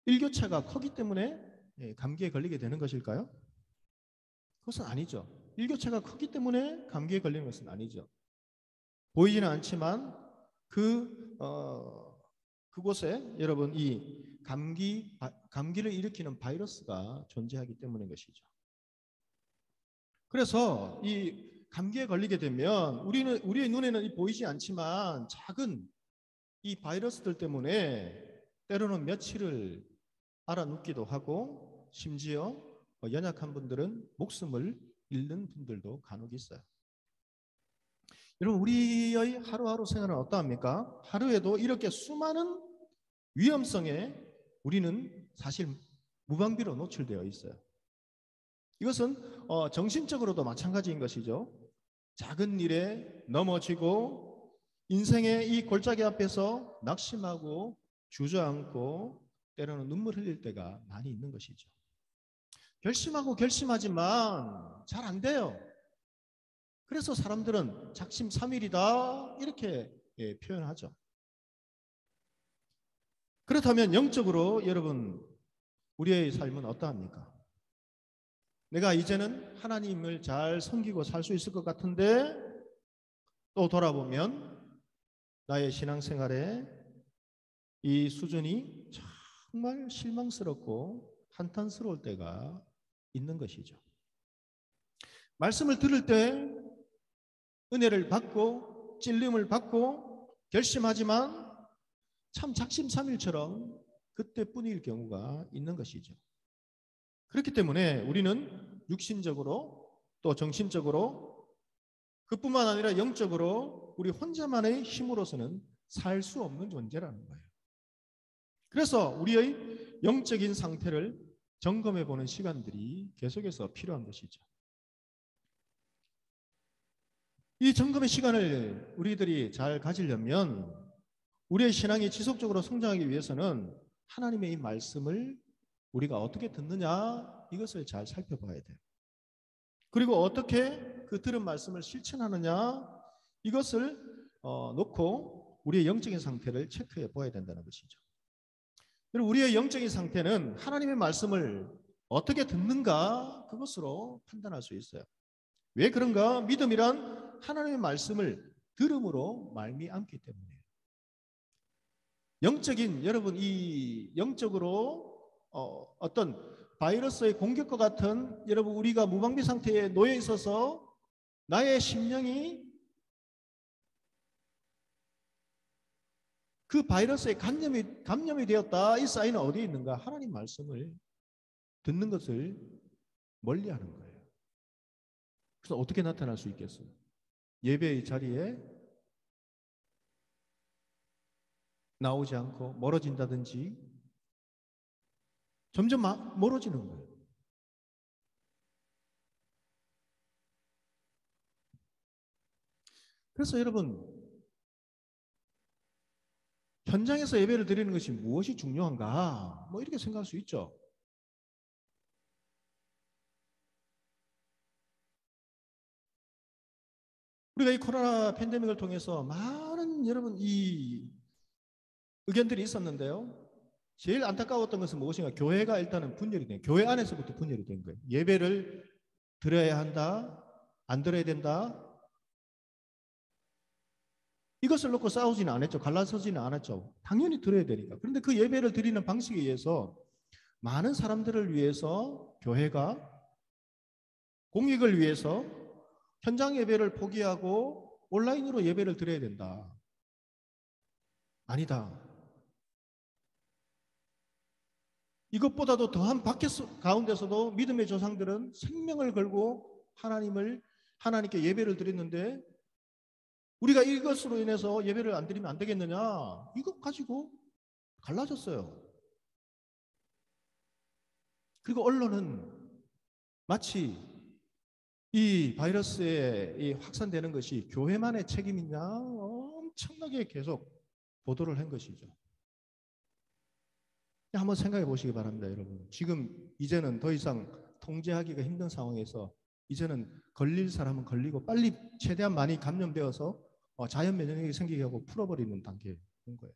일교차가 크기 때문에 감기에 걸리게 되는 것일까요? 그것은 아니죠. 일교차가 크기 때문에 감기에 걸리는 것은 아니죠. 보이지는 않지만 그곳에 여러분 이 감기를 일으키는 바이러스가 존재하기 때문인 것이죠. 그래서 이 감기에 걸리게 되면 우리의 눈에는 보이지 않지만 작은 이 바이러스들 때문에 때로는 며칠을 알아눕기도 하고, 심지어 연약한 분들은 목숨을 잃는 분들도 간혹 있어요. 여러분, 우리의 하루하루 생활은 어떠합니까? 하루에도 이렇게 수많은 위험성에 우리는 사실 무방비로 노출되어 있어요. 이것은 정신적으로도 마찬가지인 것이죠. 작은 일에 넘어지고 인생의 이 골짜기 앞에서 낙심하고 주저앉고 때로는 눈물 흘릴 때가 많이 있는 것이죠. 결심하고 결심하지만 잘 안 돼요. 그래서 사람들은 작심삼일이다 이렇게 표현하죠. 그렇다면 영적으로 여러분 우리의 삶은 어떠합니까? 내가 이제는 하나님을 잘 섬기고 살 수 있을 것 같은데 또 돌아보면 나의 신앙생활에 이 수준이 정말 실망스럽고 한탄스러울 때가 있는 것이죠. 말씀을 들을 때 은혜를 받고 찔림을 받고 결심하지만 참 작심삼일처럼 그때뿐일 경우가 있는 것이죠. 그렇기 때문에 우리는 육신적으로 또 정신적으로 그뿐만 아니라 영적으로 우리 혼자만의 힘으로서는 살 수 없는 존재라는 거예요. 그래서 우리의 영적인 상태를 점검해 보는 시간들이 계속해서 필요한 것이죠. 이 점검의 시간을 우리들이 잘 가지려면 우리의 신앙이 지속적으로 성장하기 위해서는 하나님의 이 말씀을 우리가 어떻게 듣느냐 이것을 잘 살펴봐야 돼요. 그리고 어떻게 그 들은 말씀을 실천하느냐 이것을 놓고 우리의 영적인 상태를 체크해 보아야 된다는 것이죠. 그리고 우리의 영적인 상태는 하나님의 말씀을 어떻게 듣는가 그것으로 판단할 수 있어요. 왜 그런가? 믿음이란 하나님의 말씀을 들음으로 말미암기 때문이에요. 영적인 여러분 이 영적으로 어떤 바이러스의 공격과 같은 여러분 우리가 무방비 상태에 놓여 있어서 나의 심령이 그 바이러스에 감염이 되었다. 이 사인은 어디에 있는가? 하나님 말씀을 듣는 것을 멀리하는 거예요. 그래서 어떻게 나타날 수 있겠어요? 예배의 자리에 나오지 않고 멀어진다든지 점점 멀어지는 거예요. 그래서 여러분 현장에서 예배를 드리는 것이 무엇이 중요한가? 뭐 이렇게 생각할 수 있죠. 우리가 이 코로나 팬데믹을 통해서 많은 여러분 이 의견들이 있었는데요. 제일 안타까웠던 것은 무엇인가? 교회가 일단은 분열이 된 교회 안에서부터 분열이 된 거예요. 예배를 드려야 한다, 안 드려야 된다. 이것을 놓고 싸우지는 않았죠. 갈라서지는 않았죠. 당연히 드려야 되니까. 그런데 그 예배를 드리는 방식에 의해서 많은 사람들을 위해서 교회가 공익을 위해서 현장 예배를 포기하고 온라인으로 예배를 드려야 된다. 아니다. 이것보다도 더한 밖에 가운데서도 믿음의 조상들은 생명을 걸고 하나님께 예배를 드렸는데 우리가 이것으로 인해서 예배를 안 드리면 안 되겠느냐? 이것 가지고 갈라졌어요. 그리고 언론은 마치 이 바이러스에 확산되는 것이 교회만의 책임이냐 엄청나게 계속 보도를 한 것이죠. 한번 생각해 보시기 바랍니다, 여러분. 지금 이제는 더 이상 통제하기가 힘든 상황에서 이제는 걸릴 사람은 걸리고 빨리 최대한 많이 감염되어서 자연 면역력이 생기게 하고 풀어버리는 단계에 온 거예요.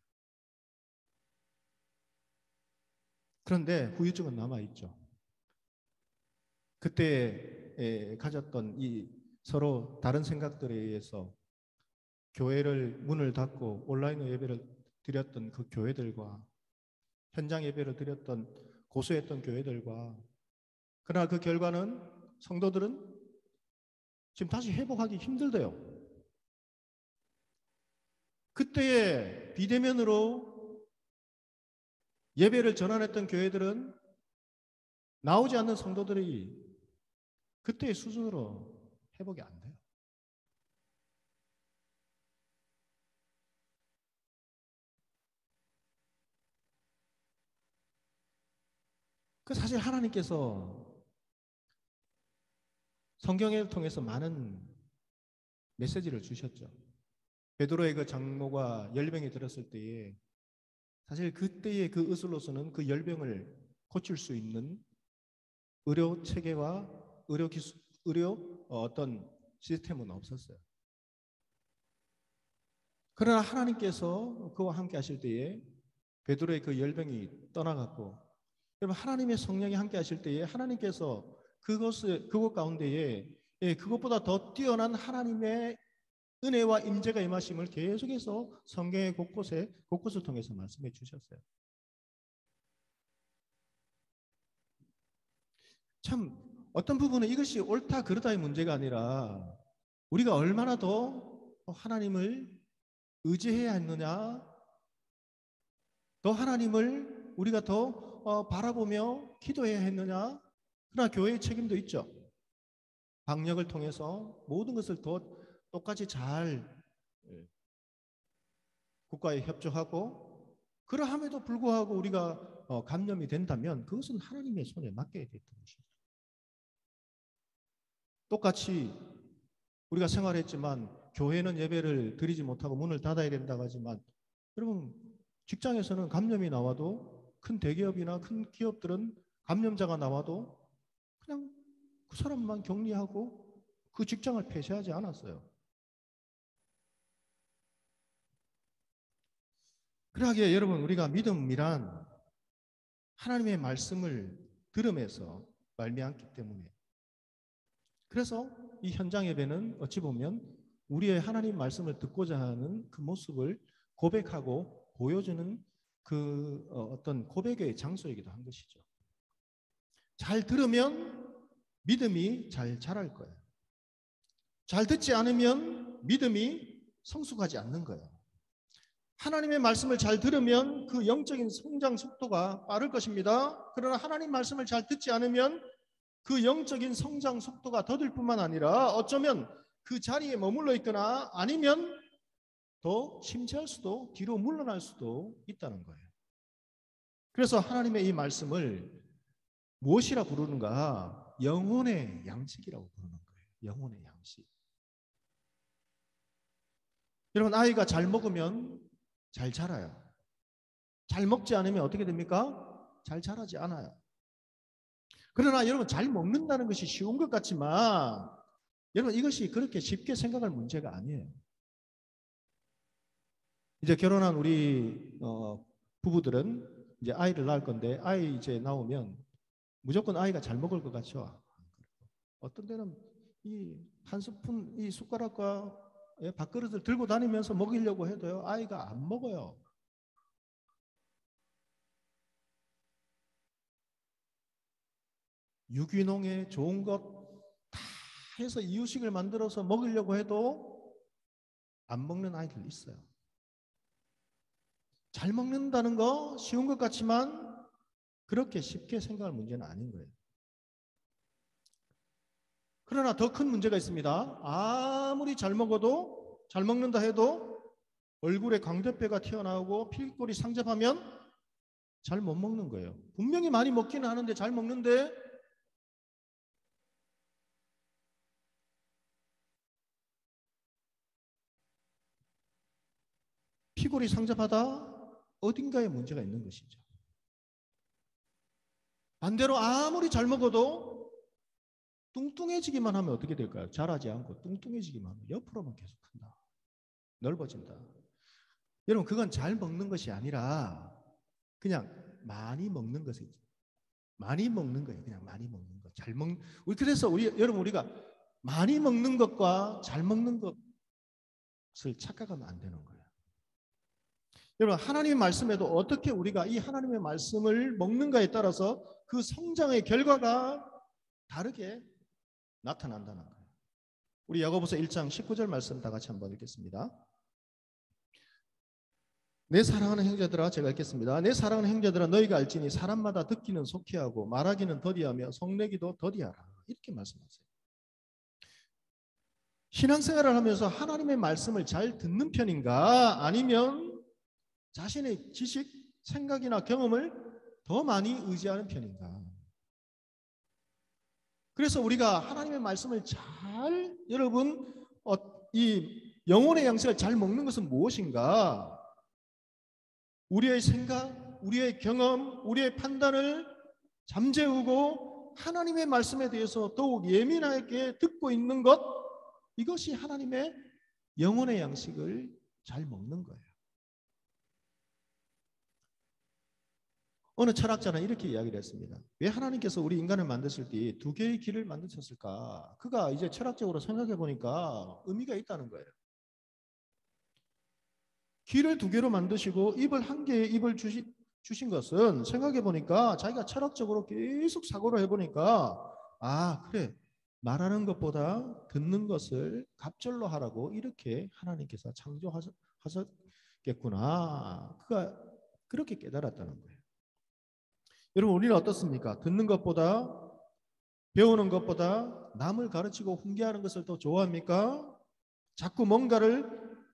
그런데 후유증은 남아있죠. 그때 가졌던 이 서로 다른 생각들에 의해서 교회를 문을 닫고 온라인으로 예배를 드렸던 그 교회들과 현장 예배를 드렸던 고수했던 교회들과 그러나 그 결과는 성도들은 지금 다시 회복하기 힘들대요. 그때의 비대면으로 예배를 전환했던 교회들은 나오지 않는 성도들이 그때의 수준으로 회복이 안 돼요. 그 사실 하나님께서 성경을 통해서 많은 메시지를 주셨죠. 베드로의 그 장모가 열병이 들었을 때에 사실 그때의 그 의술로서는 그 열병을 고칠 수 있는 의료 체계와 의료 기술, 어떤 시스템은 없었어요. 그러나 하나님께서 그와 함께 하실 때에 베드로의 그 열병이 떠나갔고, 여러분 하나님의 성령이 함께 하실 때에 하나님께서 그것 가운데에 그것보다 더 뛰어난 하나님의 은혜와 임재가 임하심을 계속해서 성경의 곳곳을 통해서 말씀해 주셨어요. 참 어떤 부분은 이것이 옳다 그르다의 문제가 아니라 우리가 얼마나 더 하나님을 의지해야 했느냐, 더 하나님을 우리가 더 바라보며 기도해야 했느냐. 그러나 교회의 책임도 있죠. 방역을 통해서 모든 것을 더 똑같이 잘 국가에 협조하고, 그러함에도 불구하고 우리가 감염이 된다면 그것은 하나님의 손에 맡겨야 됐던 것입니다. 똑같이 우리가 생활했지만 교회는 예배를 드리지 못하고 문을 닫아야 된다고 하지만, 여러분 직장에서는 감염이 나와도, 큰 대기업이나 큰 기업들은 감염자가 나와도 그냥 그 사람만 격리하고 그 직장을 폐쇄하지 않았어요. 그러기에 여러분, 우리가 믿음이란 하나님의 말씀을 들음에서 말미암기 때문에, 그래서 이 현장 예배는 어찌 보면 우리의 하나님 말씀을 듣고자 하는 그 모습을 고백하고 보여주는 그 어떤 고백의 장소이기도 한 것이죠. 잘 들으면 믿음이 잘 자랄 거예요. 잘 듣지 않으면 믿음이 성숙하지 않는 거예요. 하나님의 말씀을 잘 들으면 그 영적인 성장 속도가 빠를 것입니다. 그러나 하나님 말씀을 잘 듣지 않으면 그 영적인 성장 속도가 더딜 뿐만 아니라 어쩌면 그 자리에 머물러 있거나 아니면 더 심취할 수도, 뒤로 물러날 수도 있다는 거예요. 그래서 하나님의 이 말씀을 무엇이라 부르는가? 영혼의 양식이라고 부르는 거예요. 영혼의 양식. 여러분, 아이가 잘 먹으면 잘 자라요. 잘 먹지 않으면 어떻게 됩니까? 잘 자라지 않아요. 그러나 여러분, 잘 먹는다는 것이 쉬운 것 같지만 여러분, 이것이 그렇게 쉽게 생각할 문제가 아니에요. 이제 결혼한 우리 부부들은 이제 아이를 낳을 건데, 아이 이제 나오면 무조건 아이가 잘 먹을 것 같죠? 어떤 데는 이 한 스푼 이 숟가락과 밥그릇을 들고 다니면서 먹이려고 해도요, 아이가 안 먹어요. 유기농에 좋은 것 다 해서 이유식을 만들어서 먹이려고 해도 안 먹는 아이들 있어요. 잘 먹는다는 거 쉬운 것 같지만 그렇게 쉽게 생각할 문제는 아닌 거예요. 그러나 더 큰 문제가 있습니다. 아무리 잘 먹어도, 잘 먹는다 해도 얼굴에 광대뼈가 튀어나오고 피골이 상접하면 잘 못 먹는 거예요. 분명히 많이 먹기는 하는데 잘 먹는데 피골이 상접하다? 어딘가에 문제가 있는 것이죠. 반대로 아무리 잘 먹어도 뚱뚱해지기만 하면 어떻게 될까요? 자라지 않고 뚱뚱해지기만 하면 옆으로만 계속 큰다. 넓어진다. 여러분, 그건 잘 먹는 것이 아니라 그냥 많이 먹는 것이지. 많이 먹는 거예요. 그냥 많이 먹는 것. 그래서 여러분, 우리가 많이 먹는 것과 잘 먹는 것을 착각하면 안 되는 거예요. 여러분, 하나님의 말씀에도 어떻게 우리가 이 하나님의 말씀을 먹는가에 따라서 그 성장의 결과가 다르게 나타난다는 거예요. 우리 야고보서 1장 19절 말씀 다 같이 한번 읽겠습니다. 내 사랑하는 형제들아, 제가 읽겠습니다. 내 사랑하는 형제들아, 너희가 알지니 사람마다 듣기는 속히하고 말하기는 더디하며 성내기도 더디하라. 이렇게 말씀하세요. 신앙생활을 하면서 하나님의 말씀을 잘 듣는 편인가, 아니면 자신의 지식, 생각이나 경험을 더 많이 의지하는 편인가? 그래서 우리가 하나님의 말씀을 잘, 여러분, 이 영혼의 양식을 잘 먹는 것은 무엇인가? 우리의 생각, 우리의 경험, 우리의 판단을 잠재우고 하나님의 말씀에 대해서 더욱 예민하게 듣고 있는 것, 이것이 하나님의 영혼의 양식을 잘 먹는 거예요. 어느 철학자는 이렇게 이야기를 했습니다. 왜 하나님께서 우리 인간을 만드실 때 두 개의 길을 만드셨을까? 그가 이제 철학적으로 생각해 보니까 의미가 있다는 거예요. 귀를 두 개로 만드시고 입을 한 개의 입을 주신 것은 생각해 보니까 자기가 철학적으로 계속 사고를 해보니까 그래, 말하는 것보다 듣는 것을 갑절로 하라고 이렇게 하나님께서 창조하셨겠구나. 그가 그렇게 깨달았다는 거예요. 여러분, 우리는 어떻습니까? 듣는 것보다, 배우는 것보다 남을 가르치고 훈계하는 것을 더 좋아합니까? 자꾸 뭔가를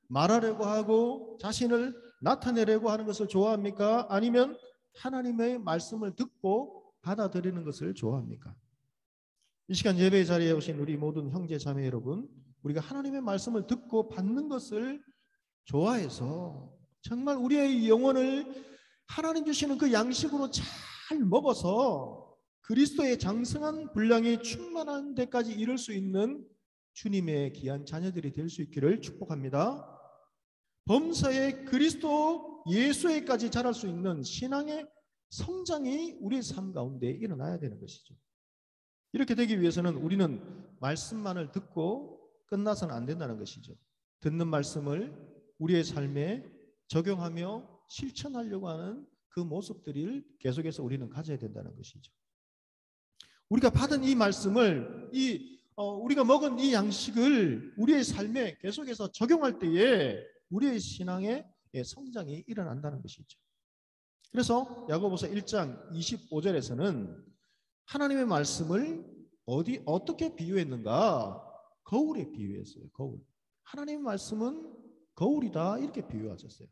말하려고 하고 자신을 나타내려고 하는 것을 좋아합니까? 아니면 하나님의 말씀을 듣고 받아들이는 것을 좋아합니까? 이 시간 예배 자리에 오신 우리 모든 형제 자매 여러분, 우리가 하나님의 말씀을 듣고 받는 것을 좋아해서 정말 우리의 영혼을 하나님 주시는 그 양식으로 잘 먹어서 그리스도의 장성한 분량이 충만한 데까지 이룰 수 있는 주님의 귀한 자녀들이 될 수 있기를 축복합니다. 범사의 그리스도 예수에까지 자랄 수 있는 신앙의 성장이 우리의 삶 가운데 일어나야 되는 것이죠. 이렇게 되기 위해서는 우리는 말씀만을 듣고 끝나서는 안 된다는 것이죠. 듣는 말씀을 우리의 삶에 적용하며 실천하려고 하는 그 모습들을 계속해서 우리는 가져야 된다는 것이죠. 우리가 받은 이 말씀을, 우리가 먹은 이 양식을 우리의 삶에 계속해서 적용할 때에 우리의 신앙의 성장이 일어난다는 것이죠. 그래서 야고보서 1장 25절에서는 하나님의 말씀을 어떻게 비유했는가? 거울에 비유했어요. 거울. 하나님의 말씀은 거울이다, 이렇게 비유하셨어요.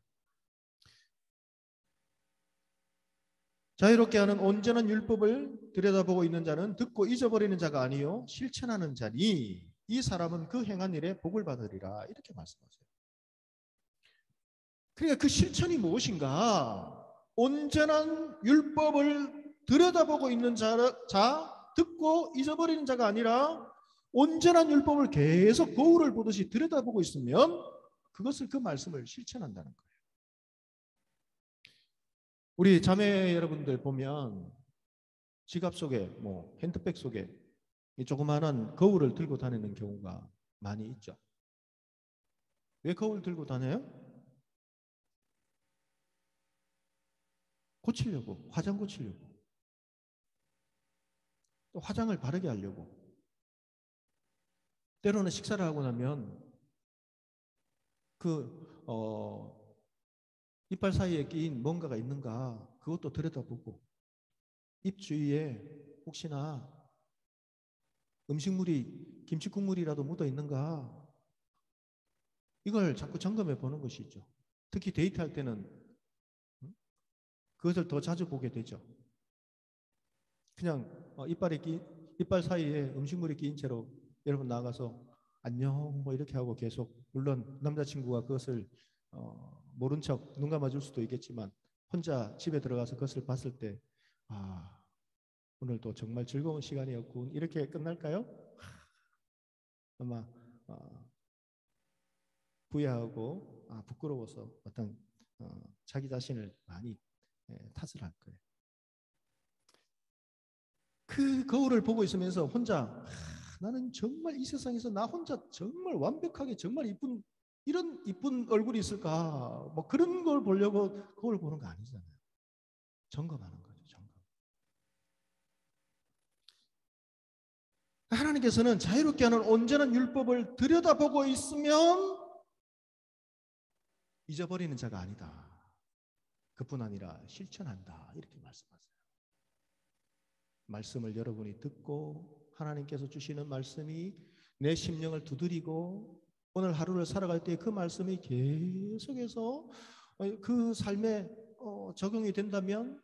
자유롭게 하는 온전한 율법을 들여다보고 있는 자는 듣고 잊어버리는 자가 아니요 실천하는 자니 이 사람은 그 행한 일에 복을 받으리라, 이렇게 말씀하세요. 그러니까 그 실천이 무엇인가? 온전한 율법을 들여다보고 있는 자, 듣고 잊어버리는 자가 아니라 온전한 율법을 계속 거울을 보듯이 들여다보고 있으면 그것을, 그 말씀을 실천한다는 거예요. 우리 자매 여러분들 보면 지갑 속에, 핸드백 속에 이 조그마한 거울을 들고 다니는 경우가 많이 있죠. 왜 거울 들고 다녀요? 고치려고, 화장 고치려고, 또 화장을 바르게 하려고. 때로는 식사를 하고 나면 이빨 사이에 끼인 뭔가가 있는가, 그것도 들여다보고, 입 주위에 혹시나 음식물이, 김치 국물이라도 묻어 있는가, 이걸 자꾸 점검해 보는 것이죠. 특히 데이트할 때는 그것을 더 자주 보게 되죠. 그냥 이빨 사이에 음식물이 끼인 채로 여러분 나가서 안녕 이렇게 하고 계속, 물론 남자친구가 그것을 모른 척 눈 감아줄 수도 있겠지만 혼자 집에 들어가서 그것을 봤을 때 오늘도 정말 즐거운 시간이었군, 이렇게 끝날까요? 아마 부야하고 부끄러워서 어떤 자기 자신을 많이 탓을 할 거예요. 그 거울을 보고 있으면서 혼자 나는 정말 이 세상에서 나 혼자 정말 완벽하게 정말 이런 이쁜 얼굴이 있을까, 그런 걸 보려고 거울 보는 거 아니잖아요. 점검하는 거죠. 점검. 하나님께서는 자유롭게 하는 온전한 율법을 들여다보고 있으면 잊어버리는 자가 아니다, 그뿐 아니라 실천한다, 이렇게 말씀하세요. 말씀을 여러분이 듣고 하나님께서 주시는 말씀이 내 심령을 두드리고 오늘 하루를 살아갈 때 그 말씀이 계속해서 그 삶에 적용이 된다면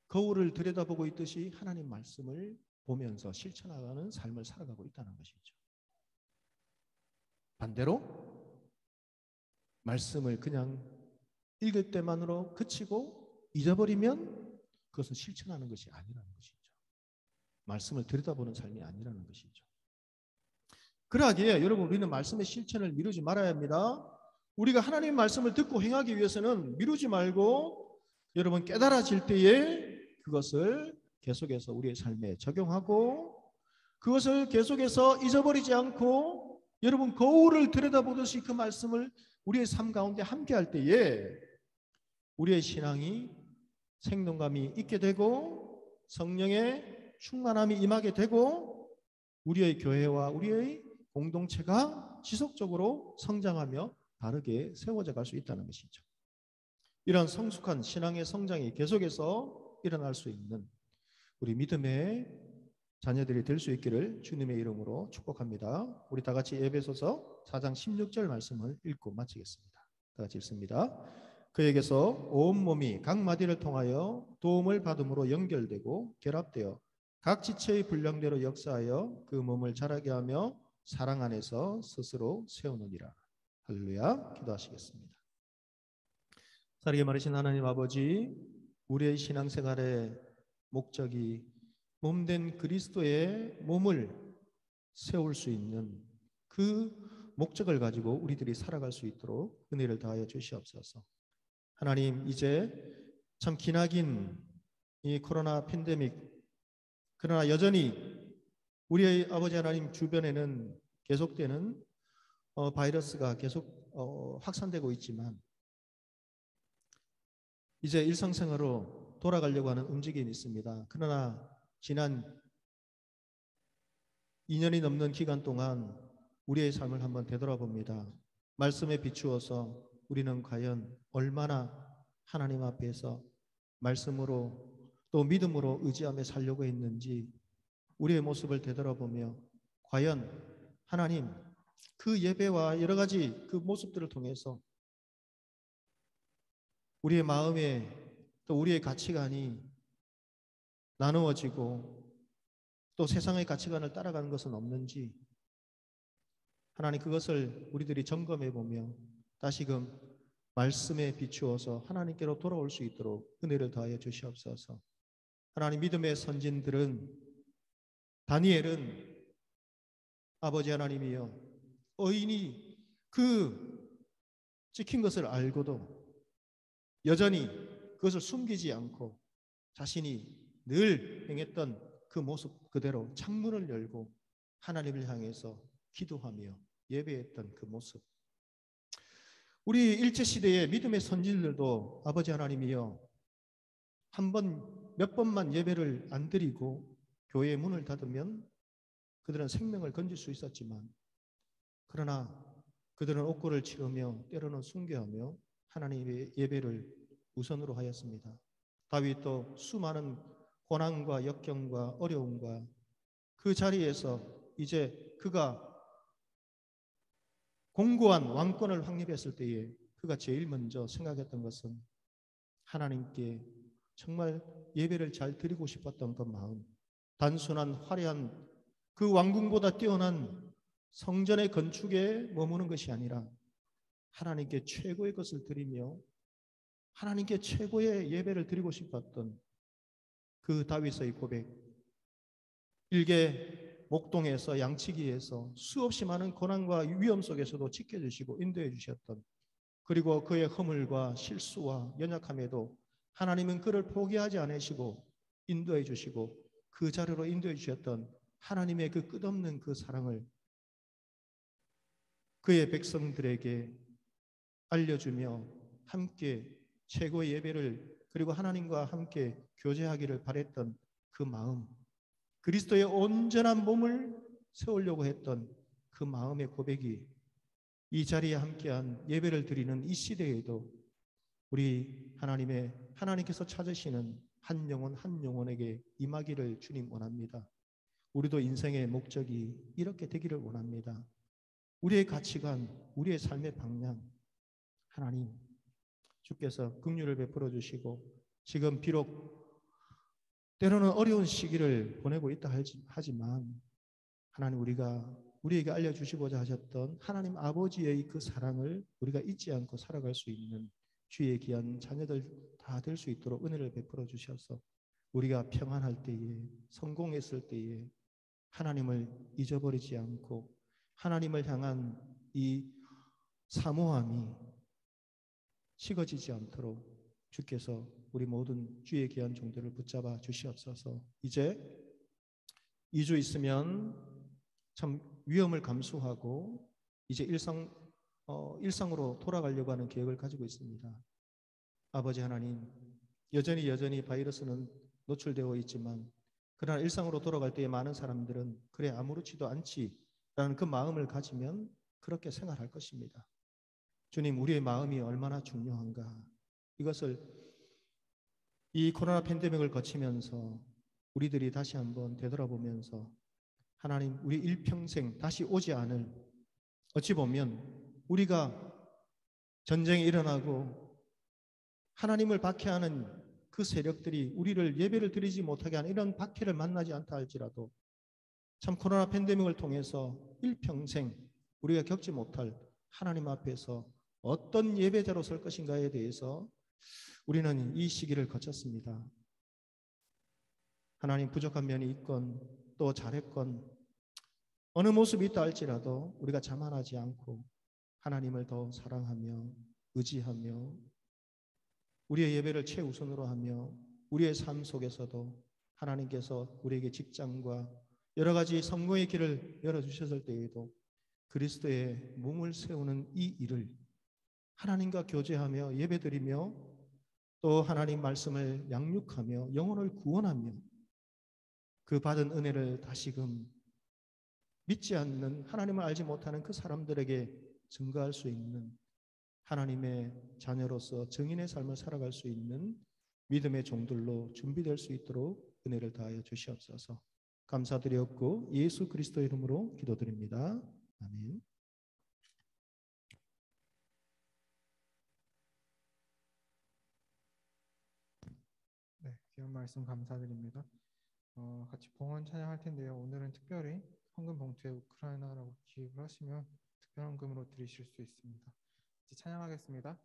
거울을 들여다보고 있듯이 하나님 말씀을 보면서 실천하는 삶을 살아가고 있다는 것이죠. 반대로 말씀을 그냥 읽을 때만으로 그치고 잊어버리면 그것은 실천하는 것이 아니라는 것이죠. 말씀을 들여다보는 삶이 아니라는 것이죠. 그러하기에 여러분, 우리는 말씀의 실천을 미루지 말아야 합니다. 우리가 하나님의 말씀을 듣고 행하기 위해서는 미루지 말고 여러분 깨달아질 때에 그것을 계속해서 우리의 삶에 적용하고 그것을 계속해서 잊어버리지 않고 여러분 거울을 들여다보듯이 그 말씀을 우리의 삶 가운데 함께 할 때에 우리의 신앙이 생동감이 있게 되고 성령의 충만함이 임하게 되고 우리의 교회와 우리의 공동체가 지속적으로 성장하며 바르게 세워져 갈 수 있다는 것이죠. 이런 성숙한 신앙의 성장이 계속해서 일어날 수 있는 우리 믿음의 자녀들이 될 수 있기를 주님의 이름으로 축복합니다. 우리 다 같이 에베소서 4장 16절 말씀을 읽고 마치겠습니다. 다 같이 읽습니다. 그에게서 온 몸이 각 마디를 통하여 도움을 받음으로 연결되고 결합되어 각 지체의 분량대로 역사하여 그 몸을 자라게 하며 사랑 안에서 스스로 세우느니라. 할렐루야. 기도하시겠습니다. 살게 말하신 하나님 아버지, 우리의 신앙생활의 목적이 몸된 그리스도의 몸을 세울 수 있는 그 목적을 가지고 우리들이 살아갈 수 있도록 은혜를 다하여 주시옵소서. 하나님, 이제 참 기나긴 이 코로나 팬데믹, 그러나 여전히 우리의 아버지 하나님 주변에는 계속되는 바이러스가 계속 확산되고 있지만 이제 일상생활로 돌아가려고 하는 움직임이 있습니다. 그러나 지난 2년이 넘는 기간 동안 우리의 삶을 한번 되돌아봅니다. 말씀에 비추어서 우리는 과연 얼마나 하나님 앞에서 말씀으로 또 믿음으로 의지하며 살려고 했는지 우리의 모습을 되돌아보며 과연 하나님 그 예배와 여러 가지 그 모습들을 통해서 우리의 마음에 또 우리의 가치관이 나누어지고 또 세상의 가치관을 따라가는 것은 없는지 하나님 그것을 우리들이 점검해 보며 다시금 말씀에 비추어서 하나님께로 돌아올 수 있도록 은혜를 더하여 주시옵소서. 하나님 믿음의 선진들은 다니엘은 아버지 하나님이여 의인이 그 찍힌 것을 알고도 여전히 그것을 숨기지 않고 자신이 늘 행했던 그 모습 그대로 창문을 열고 하나님을 향해서 기도하며 예배했던 그 모습. 우리 일제시대의 믿음의 선진들도 아버지 하나님이여 몇 번만 예배를 안 드리고 교회의 문을 닫으면 그들은 생명을 건질 수 있었지만 그러나 그들은 옥고를 치르며 때로는 순교하며 하나님의 예배를 우선으로 하였습니다. 다윗도 수많은 고난과 역경과 어려움과 그 자리에서 이제 그가 공고한 왕권을 확립했을 때에 그가 제일 먼저 생각했던 것은 하나님께 정말 예배를 잘 드리고 싶었던 그 마음, 단순한 화려한 그 왕궁보다 뛰어난 성전의 건축에 머무는 것이 아니라 하나님께 최고의 것을 드리며 하나님께 최고의 예배를 드리고 싶었던 그 다윗의 고백, 일개 목동에서 양치기에서 수없이 많은 고난과 위험 속에서도 지켜주시고 인도해 주셨던, 그리고 그의 허물과 실수와 연약함에도 하나님은 그를 포기하지 않으시고 인도해 주시고 그 자리로 인도해 주셨던 하나님의 그 끝없는 그 사랑을 그의 백성들에게 알려주며 함께 최고의 예배를 그리고 하나님과 함께 교제하기를 바랬던 그 마음, 그리스도의 온전한 몸을 세우려고 했던 그 마음의 고백이 이 자리에 함께한 예배를 드리는 이 시대에도 우리 하나님께서 찾으시는 한 영혼 한 영혼에게 임하기를 주님 원합니다. 우리도 인생의 목적이 이렇게 되기를 원합니다. 우리의 가치관, 우리의 삶의 방향, 하나님 주께서 긍휼을 베풀어 주시고 지금 비록 때로는 어려운 시기를 보내고 있다 하지만 하나님 우리에게 알려주시고자 하셨던 하나님 아버지의 그 사랑을 우리가 잊지 않고 살아갈 수 있는 주의 귀한 자녀들 다 될 수 있도록 은혜를 베풀어 주셔서 우리가 평안할 때에, 성공했을 때에 하나님을 잊어버리지 않고 하나님을 향한 이 사모함이 식어지지 않도록 주께서 우리 모든 주의 귀한 종들을 붙잡아 주시옵소서. 이제 2주 있으면 참 위험을 감수하고 이제 일상으로 돌아가려고 하는 계획을 가지고 있습니다. 아버지 하나님, 여전히 바이러스는 노출되어 있지만 그러나 일상으로 돌아갈 때에 많은 사람들은 그래 아무렇지도 않지라는 그 마음을 가지면 그렇게 생활할 것입니다. 주님, 우리의 마음이 얼마나 중요한가. 이것을 이 코로나 팬데믹을 거치면서 우리들이 다시 한번 되돌아보면서 하나님, 우리 일평생 다시 오지 않을, 어찌 보면 우리가 전쟁이 일어나고 하나님을 박해하는 그 세력들이 우리를 예배를 드리지 못하게 하는 이런 박해를 만나지 않다 할지라도 참 코로나 팬데믹을 통해서 일평생 우리가 겪지 못할 하나님 앞에서 어떤 예배자로 설 것인가에 대해서 우리는 이 시기를 거쳤습니다. 하나님, 부족한 면이 있건 또 잘했건 어느 모습이 있다 할지라도 우리가 자만하지 않고 하나님을 더 사랑하며 의지하며 우리의 예배를 최우선으로 하며 우리의 삶 속에서도 하나님께서 우리에게 직장과 여러 가지 성공의 길을 열어주셨을 때에도 그리스도의 몸을 세우는 이 일을 하나님과 교제하며 예배드리며 또 하나님 말씀을 양육하며 영혼을 구원하며 그 받은 은혜를 다시금 믿지 않는, 하나님을 알지 못하는 그 사람들에게 증거할 수 있는 하나님의 자녀로서 증인의 삶을 살아갈 수 있는 믿음의 종들로 준비될 수 있도록 은혜를 다하여 주시옵소서. 감사드렸고 예수 그리스도의 이름으로 기도드립니다. 아멘. 네, 귀한 말씀 감사드립니다. 같이 봉헌 찬양할 텐데요. 오늘은 특별히 헌금 봉투에 우크라이나라고 기입을 하시면 특별 헌금으로 드리실 수 있습니다. 이제 찬양하겠습니다.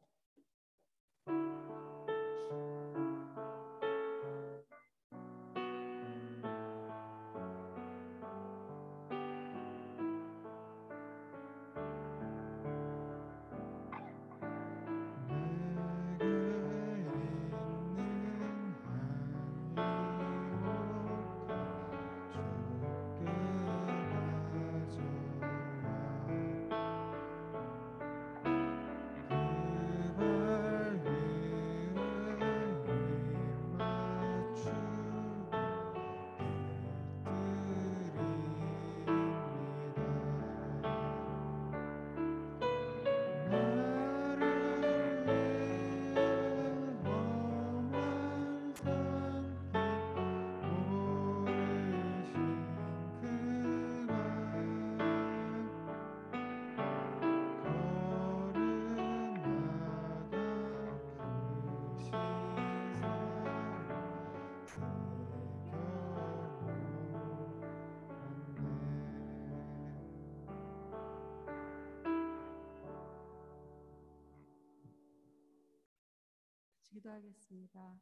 기도하겠습니다.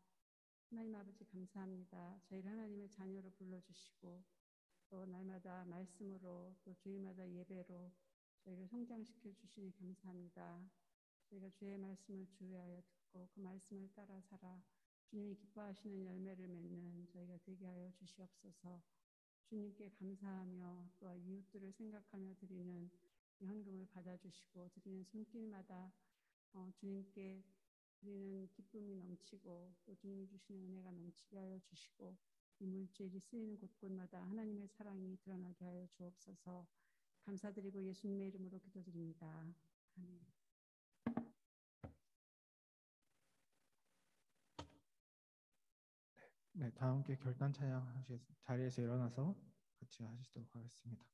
하나님 아버지 감사합니다. 저희를 하나님의 자녀로 불러주시고 또 날마다 말씀으로 또 주일마다 예배로 저희를 성장시켜 주시니 감사합니다. 저희가 주의 말씀을 주의하여 듣고 그 말씀을 따라 살아 주님이 기뻐하시는 열매를 맺는 저희가 되게 하여 주시옵소서. 주님께 감사하며 또 이웃들을 생각하며 드리는 이 헌금을 받아주시고 드리는 손길마다 주님께 드리는 기쁨이 넘치고 또 주님이 주시는 은혜가 넘치게 하여 주시고 이 물질이 쓰이는 곳곳마다 하나님의 사랑이 드러나게 하여 주옵소서. 감사드리고 예수님의 이름으로 기도드립니다. 아멘. 네, 다 함께 결단 찬양 자리에서 일어나서 같이 하시도록 하겠습니다.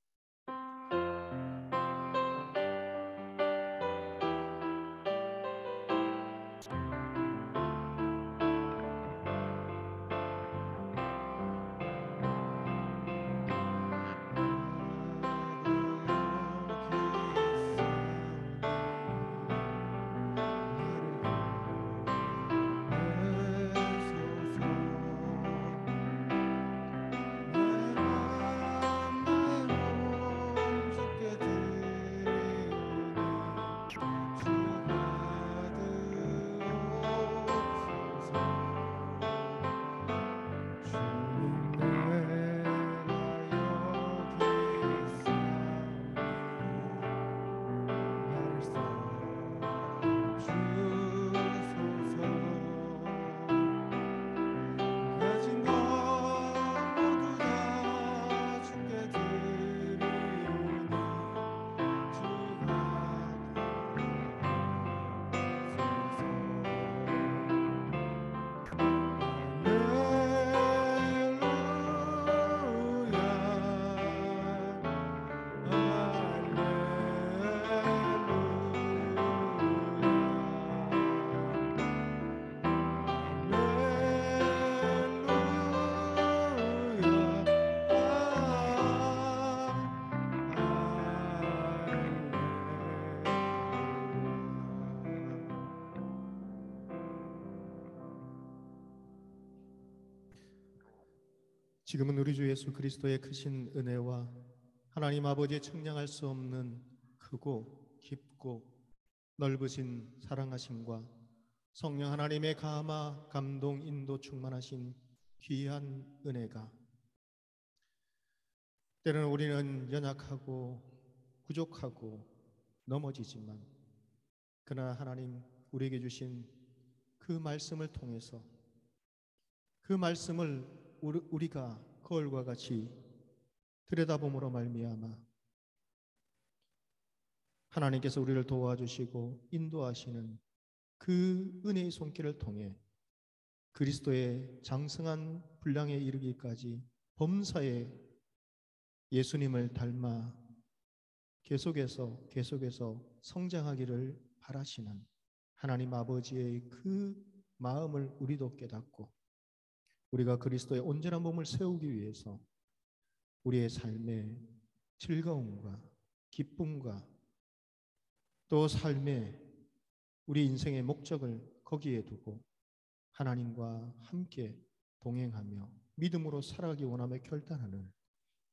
지금은 우리 주 예수 그리스도의 크신 은혜와 하나님 아버지의 측량할 수 없는 크고 깊고 넓으신 사랑하심과 성령 하나님의 감화, 감동, 인도 충만하신 귀한 은혜가 때로는 우리는 연약하고 부족하고 넘어지지만 그러나 하나님 우리에게 주신 그 말씀을 통해서 그 말씀을 우리가 거울과 같이 들여다봄으로 말미암아 하나님께서 우리를 도와주시고 인도하시는 그 은혜의 손길을 통해 그리스도의 장성한 분량에 이르기까지 범사에 예수님을 닮아 계속해서 성장하기를 바라시는 하나님 아버지의 그 마음을 우리도 깨닫고 우리가 그리스도의 온전한 몸을 세우기 위해서 우리의 삶의 즐거움과 기쁨과 또 삶의 우리 인생의 목적을 거기에 두고 하나님과 함께 동행하며 믿음으로 살아가기 원하며 결단하는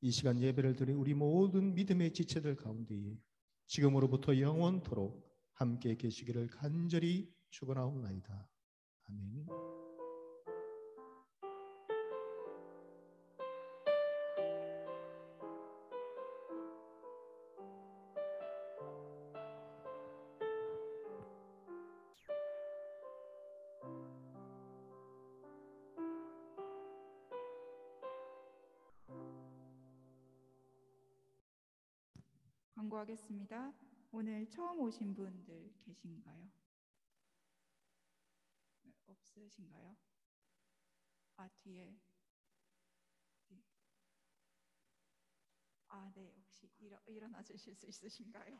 이 시간 예배를 드린 우리 모든 믿음의 지체들 가운데에 지금으로부터 영원토록 함께 계시기를 간절히 축원하옵나이다. 아멘. 광고하겠습니다. 오늘 처음 오신 분들 계신가요? 없으신가요? 뒤에. 네, 혹시 일어나 주실 수 있으신가요?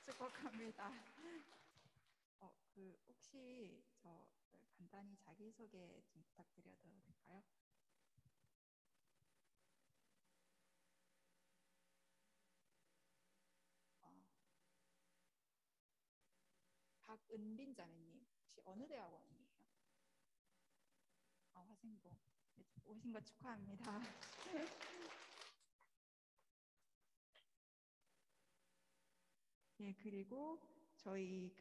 축복합니다. 혹시 저 간단히 자기소개 좀 부탁드려도 될까요? 박은빈 자매님, 혹시 어느 대학원이에요? 화생고. 오신 거 축하합니다. 네, 그리고 저희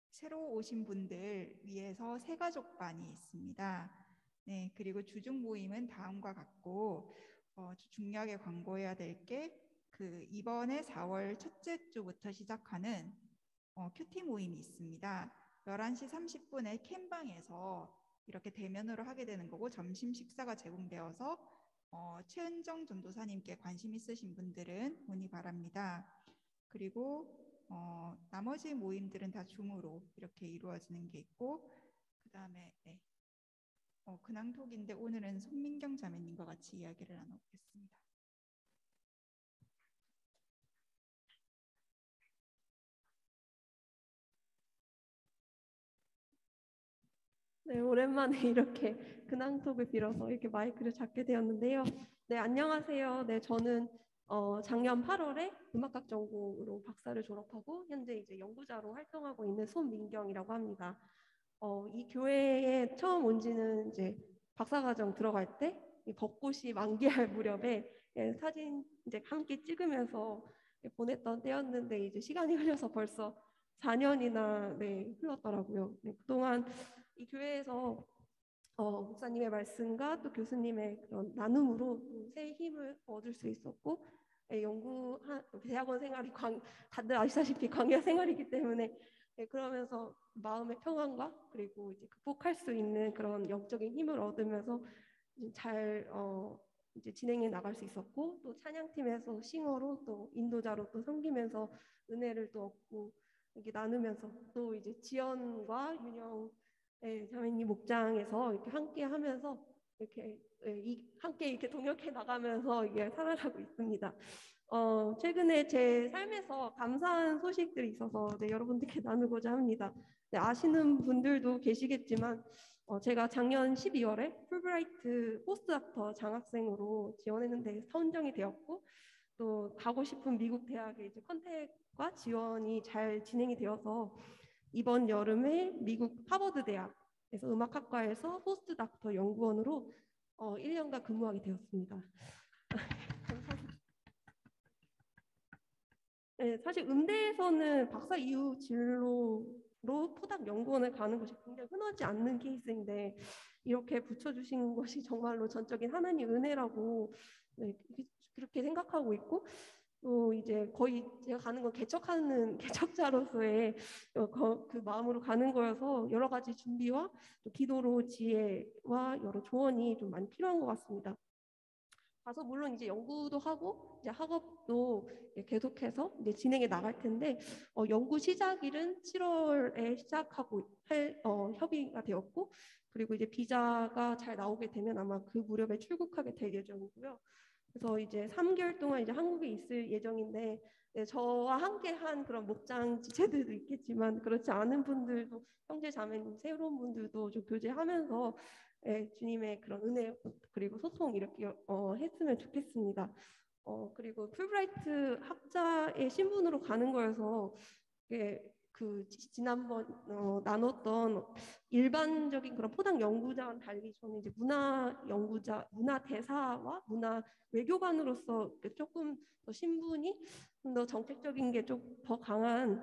새로 오신 분들 위해서 새가족반이 있습니다. 네, 그리고 주중 모임은 다음과 같고 중요하게 광고해야 될 게 이번에 4월 첫째 주부터 시작하는 큐티 모임이 있습니다. 11시 30분에 캠방에서 이렇게 대면으로 하게 되는 거고 점심 식사가 제공되어서 최은정 전도사님께 관심 있으신 분들은 문의 바랍니다. 그리고 나머지 모임들은 다 줌으로 이렇게 이루어지는 게 있고 그 다음에 근황톡인데 오늘은 손민경 자매님과 같이 이야기를 나눠보겠습니다. 네, 오랜만에 이렇게 근황톡을 빌어서 이렇게 마이크를 잡게 되었는데요. 네, 안녕하세요. 네, 저는 작년 8월에 음악학 전공으로 박사를 졸업하고 현재 이제 연구자로 활동하고 있는 손민경이라고 합니다. 이 교회에 처음 온 지는 이제 박사과정 들어갈 때 이 벚꽃이 만개할 무렵에 사진 이제 함께 찍으면서 보냈던 때였는데 이제 시간이 흘려서 벌써 4년이나 흘렀더라고요. 그동안 이 교회에서 목사님의 말씀과 또 교수님의 그런 나눔으로 새 힘을 얻을 수 있었고 대학원 생활이 다들 아시다시피 광야 생활이기 때문에 그러면서 마음의 평안과 그리고 이제 극복할 수 있는 그런 영적인 힘을 얻으면서 잘 이제 진행해 나갈 수 있었고 또 찬양팀에서 싱어로 또 인도자로 또 섬기면서 은혜를 또 얻고 이렇게 나누면서 또 이제 지연과 윤영 자매님 목장에서 이렇게 함께 하면서 이렇게 함께 이렇게 동역해 나가면서 이게 살아가고 있습니다. 최근에 제 삶에서 감사한 소식들이 있어서 여러분들께 나누고자 합니다. 아시는 분들도 계시겠지만 제가 작년 12월에 풀브라이트 포스트닥터 장학생으로 지원했는데 선정이 되었고 또 가고 싶은 미국 대학의 이제 컨택과 지원이 잘 진행이 되어서 이번 여름에 미국 하버드 대학에서 음악학과에서 포스트닥터 연구원으로 1년간 근무하게 되었습니다. 감사합니다. 네, 사실 음대에서는 박사 이후 진로로 포닥 연구원을 가는 것이 굉장히 흔하지 않는 케이스인데 이렇게 붙여주신 것이 정말로 전적인 하나님 은혜라고 네, 그렇게 생각하고 있고 또 이제 거의 제가 가는 건 개척하는 개척자로서의 그 마음으로 가는 거여서 여러 가지 준비와 또 기도로 지혜와 여러 조언이 좀 많이 필요한 것 같습니다. 가서 물론 이제 연구도 하고 이제 학업도 계속해서 이제 진행해 나갈 텐데 연구 시작일은 7월에 시작하고 협의가 되었고 그리고 이제 비자가 잘 나오게 되면 아마 그 무렵에 출국하게 될 예정이고요. 그래서 이제 3개월 동안 이제 한국에 있을 예정인데 네, 저와 함께한 그런 목장 지체들도 있겠지만 그렇지 않은 분들도 형제 자매님 새로운 분들도 좀 교제하면서 예, 주님의 그런 은혜 그리고 소통 이렇게 했으면 좋겠습니다. 그리고 풀브라이트 학자의 신분으로 가는 거여서 그 지난번 나눴던 일반적인 그런 포닥 연구자와는 달리 저는 이제 문화 연구자, 문화 대사와 문화 외교관으로서 조금 더 신분이 좀 더 정책적인 게 좀 더 강한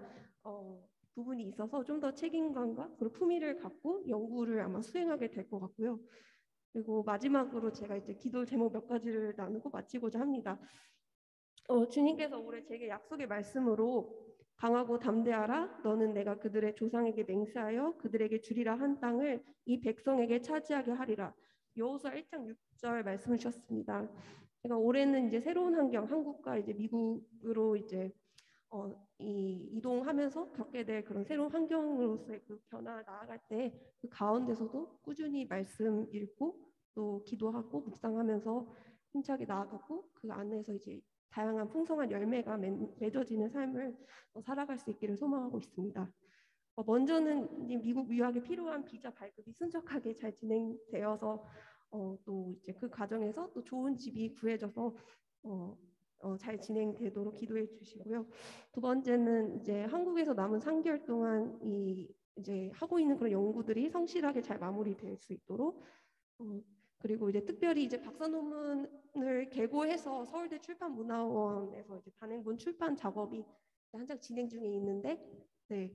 부분이 있어서 좀 더 책임감과 그리고 품위를 갖고 연구를 아마 수행하게 될 것 같고요. 그리고 마지막으로 제가 이제 기도 제목 몇 가지를 나누고 마치고자 합니다. 주님께서 올해 제게 약속의 말씀으로 강하고 담대하라 너는 내가 그들의 조상에게 맹세하여 그들에게 주리라 한 땅을 이 백성에게 차지하게 하리라. 여호수아 1장 6절 말씀을 주셨습니다. 제가 올해는 이제 새로운 환경 한국과 이제 미국으로 이제 이동하면서 겪게 될 그런 새로운 환경으로서의 그 변화 나아갈 때 그 가운데서도 꾸준히 말씀 읽고 또 기도하고 묵상하면서 힘차게 나아가고 그 안에서 이제 다양한 풍성한 열매가 맺어지는 삶을 살아갈 수 있기를 소망하고 있습니다. 먼저는 미국 유학에 필요한 비자 발급이 순적하게 잘 진행되어서 또 이제 그 과정에서 또 좋은 집이 구해져서 잘 진행되도록 기도해 주시고요. 두 번째는 이제 한국에서 남은 3개월 동안 이제 하고 있는 그런 연구들이 성실하게 잘 마무리될 수 있도록 그리고 이제 특별히 이제 박사 논문을 개고해서 서울대 출판문화원에서 이제 단행본 출판 작업이 한창 진행 중에 있는데 네,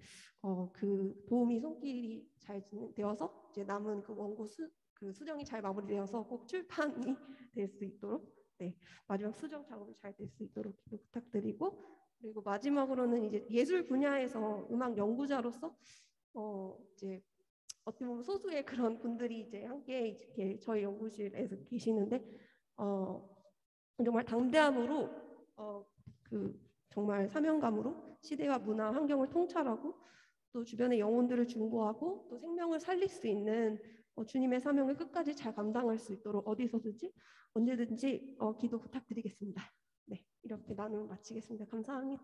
그 도움이 손길이 잘 되어서 이제 남은 그 원고 그 수정이 잘 마무리되어서 꼭 출판이 될 수 있도록 네, 마지막 수정 작업이 잘 될 수 있도록 기도 부탁드리고 그리고 마지막으로는 이제 예술 분야에서 음악 연구자로서 이제 어떻게 보면 소수의 그런 분들이 이제 함께 이렇게 저희 연구실에서 계시는데 정말 당대함으로 그 정말 사명감으로 시대와 문화 환경을 통찰하고 또 주변의 영혼들을 중보하고 또 생명을 살릴 수 있는 주님의 사명을 끝까지 잘 감당할 수 있도록 어디서든지 언제든지 기도 부탁드리겠습니다. 네, 이렇게 나눔 마치겠습니다. 감사합니다.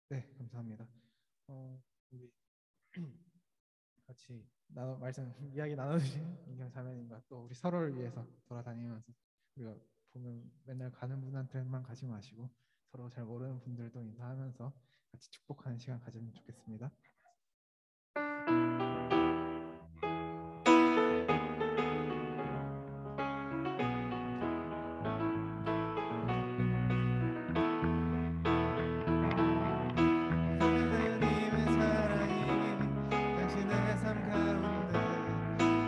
네, 감사합니다. 우리 같이 이야기 나눠주신 민경 자매님과 또 우리 서로를 위해서 돌아다니면서 우리가 보면 맨날 가는 분한테만 가지 마시고 서로 잘 모르는 분들도 인사하면서 같이 축복하는 시간 가지면 좋겠습니다. 하나님의 사랑이 당신의 삶 가운데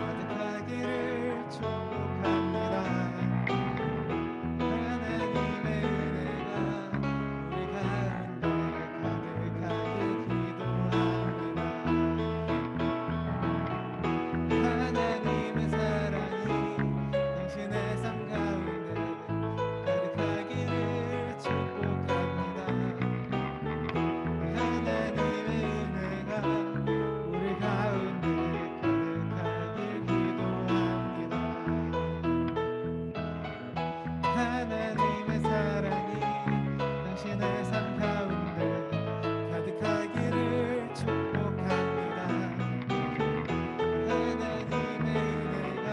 가득하기를 축복합니다. 하나님의 은혜가 우리 가운데 가득하게 기도합니다. 하나님의 사랑이 당신의 삶 가운데 가득하기를 축복합니다. 하나님의 은혜가 우리 가운데 가득하길 기도합니다. 하나님의 사랑이 당신의 삶 가운데 가득하기를 축복합니다. 하나님의 은혜가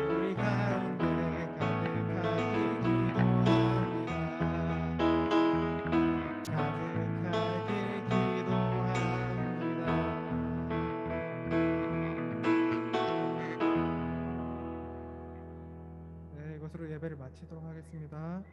우리 가운데 가득하길 기도합니다. 가득하길 기도합니다. 네, 이것으로 예배를 마치도록 하겠습니다.